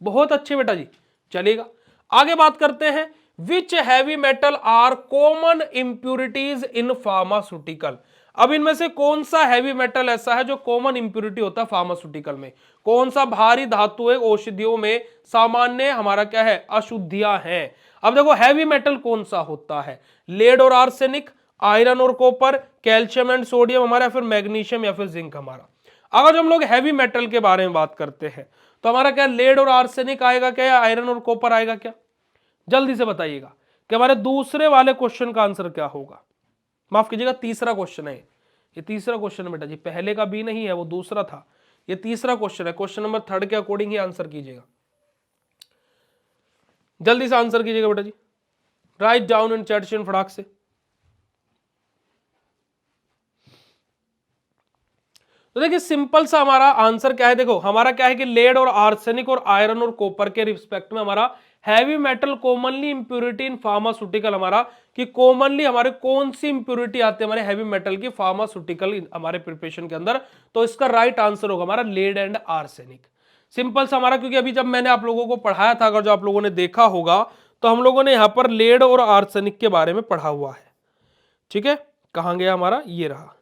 बहुत अच्छे बेटा जी। चलेगा, आगे बात करते हैं। Which heavy metal are common impurities in pharmaceutical. अब इनमें से कौन सा हैवी मेटल ऐसा है जो कॉमन इंप्यूरिटी होता है फार्मास्यूटिकल में? कौन सा भारी धातु है औषधियों में सामान्य हमारा क्या है, अशुद्धियां हैं? अब देखो हैवी मेटल कौन सा होता है? लेड और आर्सेनिक, आयरन और कॉपर, कैल्शियम एंड सोडियम हमारा, या फिर मैग्नीशियम या फिर जिंक हमारा। अगर जो हम लोग हैवी मेटल के बारे में बात करते हैं तो हमारा क्या लेड और आर्सेनिक आएगा क्या, या आयरन और कॉपर आएगा क्या? जल्दी से बताइएगा कि हमारे दूसरे वाले क्वेश्चन का आंसर क्या होगा। माफ कीजिएगा, तीसरा क्वेश्चन है ये, तीसरा क्वेश्चन है बेटा जी, पहले का भी नहीं है, वो दूसरा था, ये तीसरा क्वेश्चन है। क्वेश्चन नंबर 3 के अकॉर्डिंग ही आंसर कीजिएगा, जल्दी से आंसर कीजिएगा बेटा जी, राइट डाउन इन चैट फटाक से। तो देखिए सिंपल सा हमारा आंसर क्या है, देखो हमारा क्या है कि लेड और आर्सेनिक और आयरन और कॉपर के रिस्पेक्ट में हमारा heavy metal commonly impurity in pharmaceutical, हमारा कि कॉमनली हमारे कौन सी इंप्योरिटी आती है हमारे हैवी मेटल की फार्मास्यूटिकल हमारे प्रिपरेशन के अंदर। तो इसका राइट आंसर होगा हमारा लेड एंड आर्सेनिक। सिंपल सा हमारा, क्योंकि अभी जब मैंने आप लोगों को पढ़ाया था, अगर जो आप लोगों ने देखा होगा तो हम लोगों ने यहां पर लेड और आर्सेनिक के बारे में पढ़ा हुआ है। ठीक है, कहां गया हमारा, ये रहा,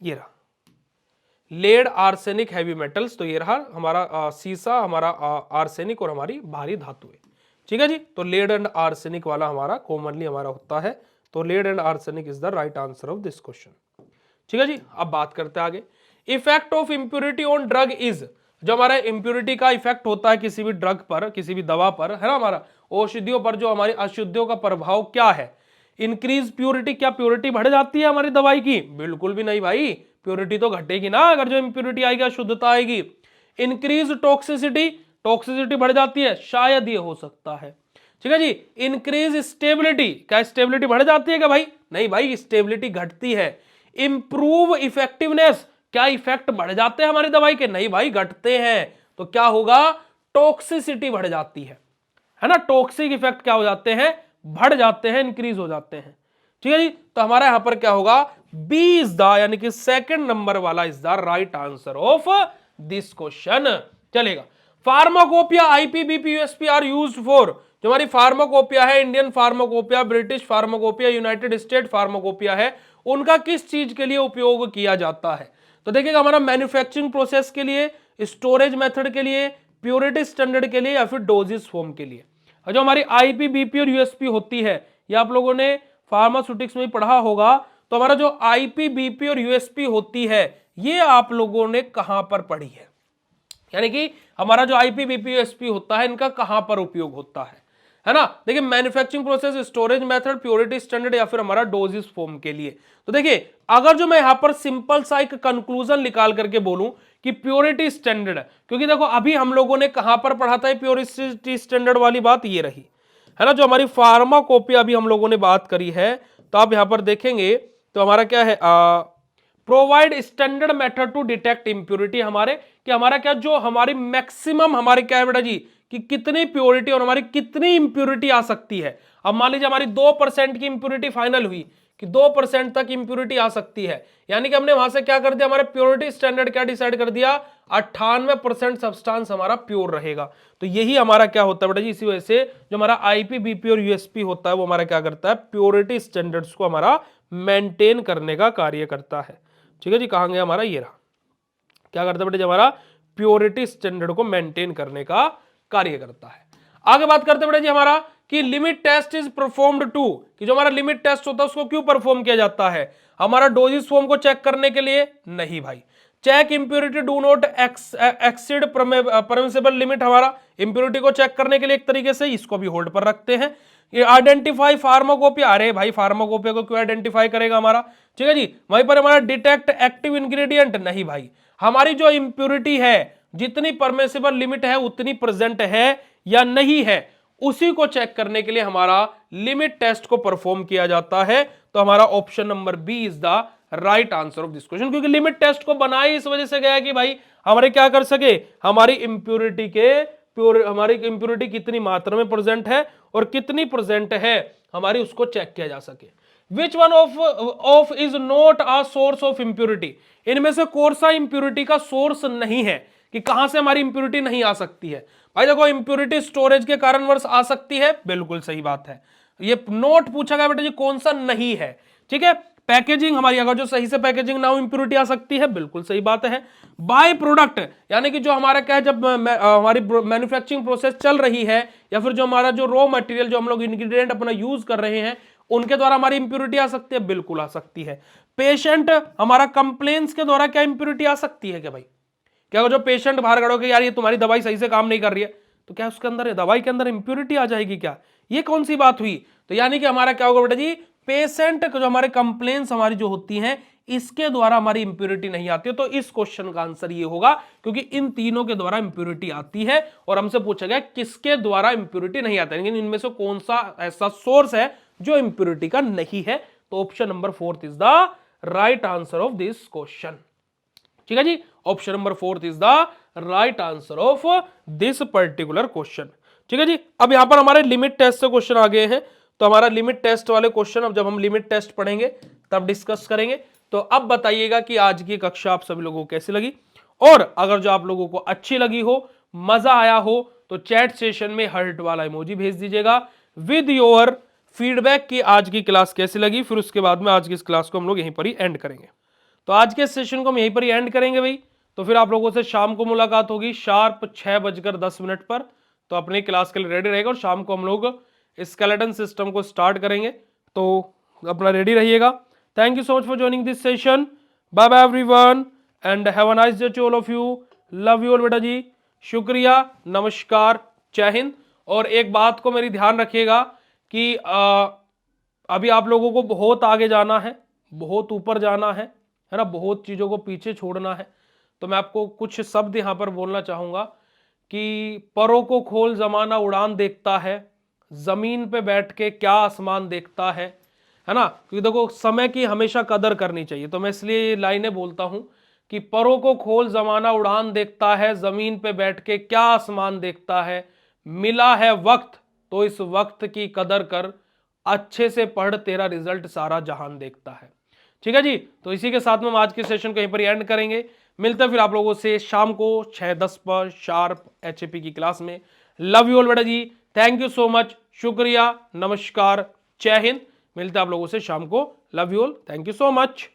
ये रहा लेड आर्सेनिक हैवी मेटल्स। तो ये रहा हमारा सीसा, हमारा आर्सेनिक और हमारी भारी धातुएं। ठीक है जी, तो लेड एंड आर्सेनिक वाला हमारा कॉमनली हमारा होता है। तो lead and arsenic is the right answer of this question. ठीक है जी, अब बात करते हैं आगे। Effect of impurity on drug is, जो हमारा इंप्योरिटी का इफेक्ट होता है किसी भी ड्रग पर, किसी भी दवा पर, है ना, हमारा औषधियों पर जो हमारी अशुद्धियों का प्रभाव क्या है? इंक्रीज प्योरिटी, क्या प्योरिटी बढ़ जाती है हमारी दवाई की? बिल्कुल भी नहीं भाई, प्योरिटी तो घटेगी ना अगर जो इंप्योरिटी आएगी, अशुद्धता आएगी। इंक्रीज टॉक्सिसिटी, टॉक्सिसिटी बढ़ जाती है, शायद ये हो सकता है। ठीक है जी। इंक्रीज स्टेबिलिटी, क्या स्टेबिलिटी बढ़ जाती है क्या भाई? नहीं भाई, स्टेबिलिटी घटती है। इंप्रूव इफेक्टिवनेस, क्या इफेक्ट बढ़ जाते हैं हमारी दवाई के? नहीं भाई, घटते हैं। तो क्या होगा? टॉक्सिसिटी बढ़ जाती है ना, टॉक्सिक इफेक्ट क्या हो जाते हैं? बढ़ जाते हैं, इंक्रीज हो जाते हैं। ठीक है जी, तो हमारा यहां पर क्या होगा? बी इज द, यानी कि सेकंड नंबर वाला is the right answer of this question. चलेगा। Pharmacopoeia, IP BP, USP are used for, जो हमारी फार्माकोपिया है, Indian pharmacopoeia, British pharmacopoeia, United State pharmacopoeia है, उनका किस चीज के लिए उपयोग किया जाता है? तो देखिएगा, हमारा मैन्युफैक्चरिंग प्रोसेस के लिए, स्टोरेज मेथड के लिए, प्योरिटी स्टैंडर्ड के लिए, या फिर डोजेस फॉर्म के लिए। जो हमारी आईपीबीपी और यूएसपी होती है, ये आप लोगों ने फार्मास्यूटिक्स में पढ़ा होगा। तो हमारा जो आईपीबीपी और यूएसपी होती है, ये आप लोगों ने कहां पर पढ़ी है? यानी कि हमारा जो आईपीबीपी यूएसपी होता है, इनका कहां पर उपयोग होता है ना? देखिए, manufacturing process, storage method, purity standard, या फिर हमारा डोजेस फॉर्म के लिए। तो देखिए, अगर जो मैं यहां पर सिंपल सा एक कंक्लूजन निकाल करके बोलूं कि प्योरिटी स्टैंडर्ड, क्योंकि देखो अभी हम लोगों ने कहां पर पढ़ा था प्योरिटी स्टैंडर्ड वाली बात, ये रही, है ना, जो हमारी फार्माकोपिया अभी हम लोगों ने बात करी है। तो आप यहां पर देखेंगे तो हमारा क्या है, provide standard method to detect impurity, हमारे कि हमारा क्या, जो हमारी मैक्सिमम हमारे क्या है बेटा जी, कि कितनी प्योरिटी और हमारी कितनी इंप्योरिटी आ सकती है। अब मान लीजिए हमारी 2% की इंप्योरिटी फाइनल हुई कि 2% तक इंप्योरिटी आ सकती है, यानी कि हमने वहां से क्या कर दिया, हमारे प्योरिटी स्टैंडर्ड क्या डिसाइड कर दिया, 98% सब्सटेंस हमारा प्योर रहेगा। तो यही हमारा क्या होता है बेटा जी, इसी वजह से जो हमारा आईपीबीपी और यूएसपी होता है, वो हमारा क्या करता है, प्योरिटी स्टैंडर्ड्स को हमारा मेंटेन करने का कार्य करता है। ठीक है जी, कहां गया हमारा, ये रहा, क्या करता है बेटा जी, हमारा प्योरिटी स्टैंडर्ड को मेंटेन करने का कार्य करता है। आगे बात करते हैं बेटा जी हमारा कि limit test is performed to, कि जो हमारा लिमिट टेस्ट होता है उसको क्यों परफॉर्म किया जाता है? हमारा डोजेस फॉर्म को चेक करने के लिए? नहीं भाई। Check impurity do not exceed permissible limit, हमारा इंप्योरिटी को चेक करने के लिए एक तरीके से इसको भी होल्ड पर रखते हैं। ये आइडेंटिफाई फार्माकोपिया, अरे भाई फार्माकोपिया को क्यों आइडेंटिफाई करेगा हमारा? ठीक है जी। वहीं पर हमारा डिटेक्ट एक्टिव इंग्रेडिएंट, नहीं भाई, हमारी जो इंप्योरिटी है, जितनी परमिसिबल लिमिट है उतनी प्रेजेंट है, या नहीं है, उसी को चेक करने के लिए हमारा लिमिट टेस्ट को परफॉर्म किया जाता है। तो हमारा option number B is the right answer of this question, क्योंकि लिमिट टेस्ट को बनाई इस वजह से गया कि भाई हमारे क्या कर सके, हमारी इंप्योरिटी कितनी मात्रा में प्रेजेंट है और कितनी प्रेजेंट है हमारी, उसको चेक किया जा सके। Which one of is not a source of impurity, इनमें से कौन सा इंप्योरिटी का सोर्स नहीं है, कि कहां से हमारी इंप्योरिटी नहीं आ सकती है। भाई देखो, इंप्योरिटी स्टोरेज के कारणवश आ सकती है, बिल्कुल सही बात है। ये नोट पूछा गया बेटा जी कौन सा नहीं है, ठीक है। पैकेजिंग हमारी, अगर जो सही से पैकेजिंग ना हो इंप्योरिटी आ सकती है, बिल्कुल सही बात है। बाय प्रोडक्ट, यानी कि जो हमारा क्या है, जब हमारी मैन्युफैक्चरिंग प्रोसेस चल रही है, या फिर जो हमारा जो रॉ मटेरियल, जो हम लोग इंग्रेडिएंट अपना यूज कर रहे हैं, उनके द्वारा हमारी इंप्योरिटी आ सकती है, बिल्कुल आ सकती है। पेशेंट हमारा कंप्लेंट्स के द्वारा क्या इंप्योरिटी आ सकती है क्या भाई? क्या जो पेशेंट बाहर खड़े हो कि यार ये तुम्हारी दवाई सही से काम नहीं कर रही है, तो क्या उसके अंदर दवाई के अंदर इंप्योरिटी आ जाएगी क्या? ये कौन सी बात हुई? तो यानी कि हमारा क्या होगा बेटा जी, पेशेंट जो हमारे कंप्लेंट्स हमारी जो होती हैं, इसके द्वारा हमारी इंप्योरिटी नहीं आती है। तो इस क्वेश्चन का आंसर ये होगा, क्योंकि इन तीनों के द्वारा इंप्योरिटी आती है, और हमसे पूछा गया किसके द्वारा इंप्योरिटी नहीं आता है, लेकिन इनमें से कौन सा ऐसा सोर्स है जो इंप्योरिटी का नहीं है। तो option number 4 is the right answer of this question. ठीक है जी, option number 4 is the right answer of this particular question. ठीक है जी, अब यहां पर हमारे लिमिट टेस्ट से क्वेश्चन आ गए हैं, तो हमारा लिमिट टेस्ट वाले क्वेश्चन अब जब हम लिमिट टेस्ट पढ़ेंगे तब डिस्कस करेंगे। तो अब बताइएगा कि आज की कक्षा आप सभी लोगों को कैसी लगी, और अगर जो आप लोगों को अच्छी लगी हो, मजा आया हो, तो चैट सेशन में हार्ट वाला इमोजी भेज दीजिएगा विद योर फीडबैक की आज की क्लास कैसी लगी। फिर उसके बाद में आज की इस क्लास को हम लोग यहीं पर ही एंड करेंगे। तो आज के सेशन को हम यहीं पर ही एंड करेंगे भाई। तो फिर आप लोगों से शाम को मुलाकात होगी शार्प 6:10 पर। तो अपनी क्लास के लिए रेडी रहेगा, और शाम को हम लोग स्केलेटन सिस्टम को स्टार्ट करेंगे, तो अपना रेडी रहिएगा। Thank you so much for joining this session. Bye bye everyone and have a nice day to all of you. Love you all बेटा जी, शुक्रिया, नमस्कार, जय हिंद। और एक बात को मेरी ध्यान रखिएगा कि अभी आप लोगों को बहुत आगे जाना है, बहुत ऊपर जाना है ना, बहुत चीज़ों को पीछे छोड़ना है। तो मैं आपको कुछ शब्द यहाँ पर बोलना चाहूँगा कि परों को खोल जमाना उड़ान देखता है, जमीन पे बैठ के क्या आसमान देखता है ना। क्योंकि देखो, समय की हमेशा कदर करनी चाहिए, तो मैं इसलिए ये लाइनें बोलता हूँ कि परों को खोल जमाना उड़ान देखता है, जमीन पे बैठ के क्या आसमान देखता है, मिला है वक्त तो इस वक्त की कदर कर, अच्छे से पढ़ तेरा रिजल्ट सारा जहान देखता है। ठीक है जी, तो इसी के साथ में हम आज के सेशन को यहीं पर एंड करेंगे। मिलते हैं फिर आप लोगों से शाम को 6:10 पर शार्प एचएपी की क्लास में। लव यू ऑल बेटा जी, थैंक यू सो मच, शुक्रिया, नमस्कार, जय हिंद। मिलते हैं आप लोगों से शाम को। Love you all, thank you so much.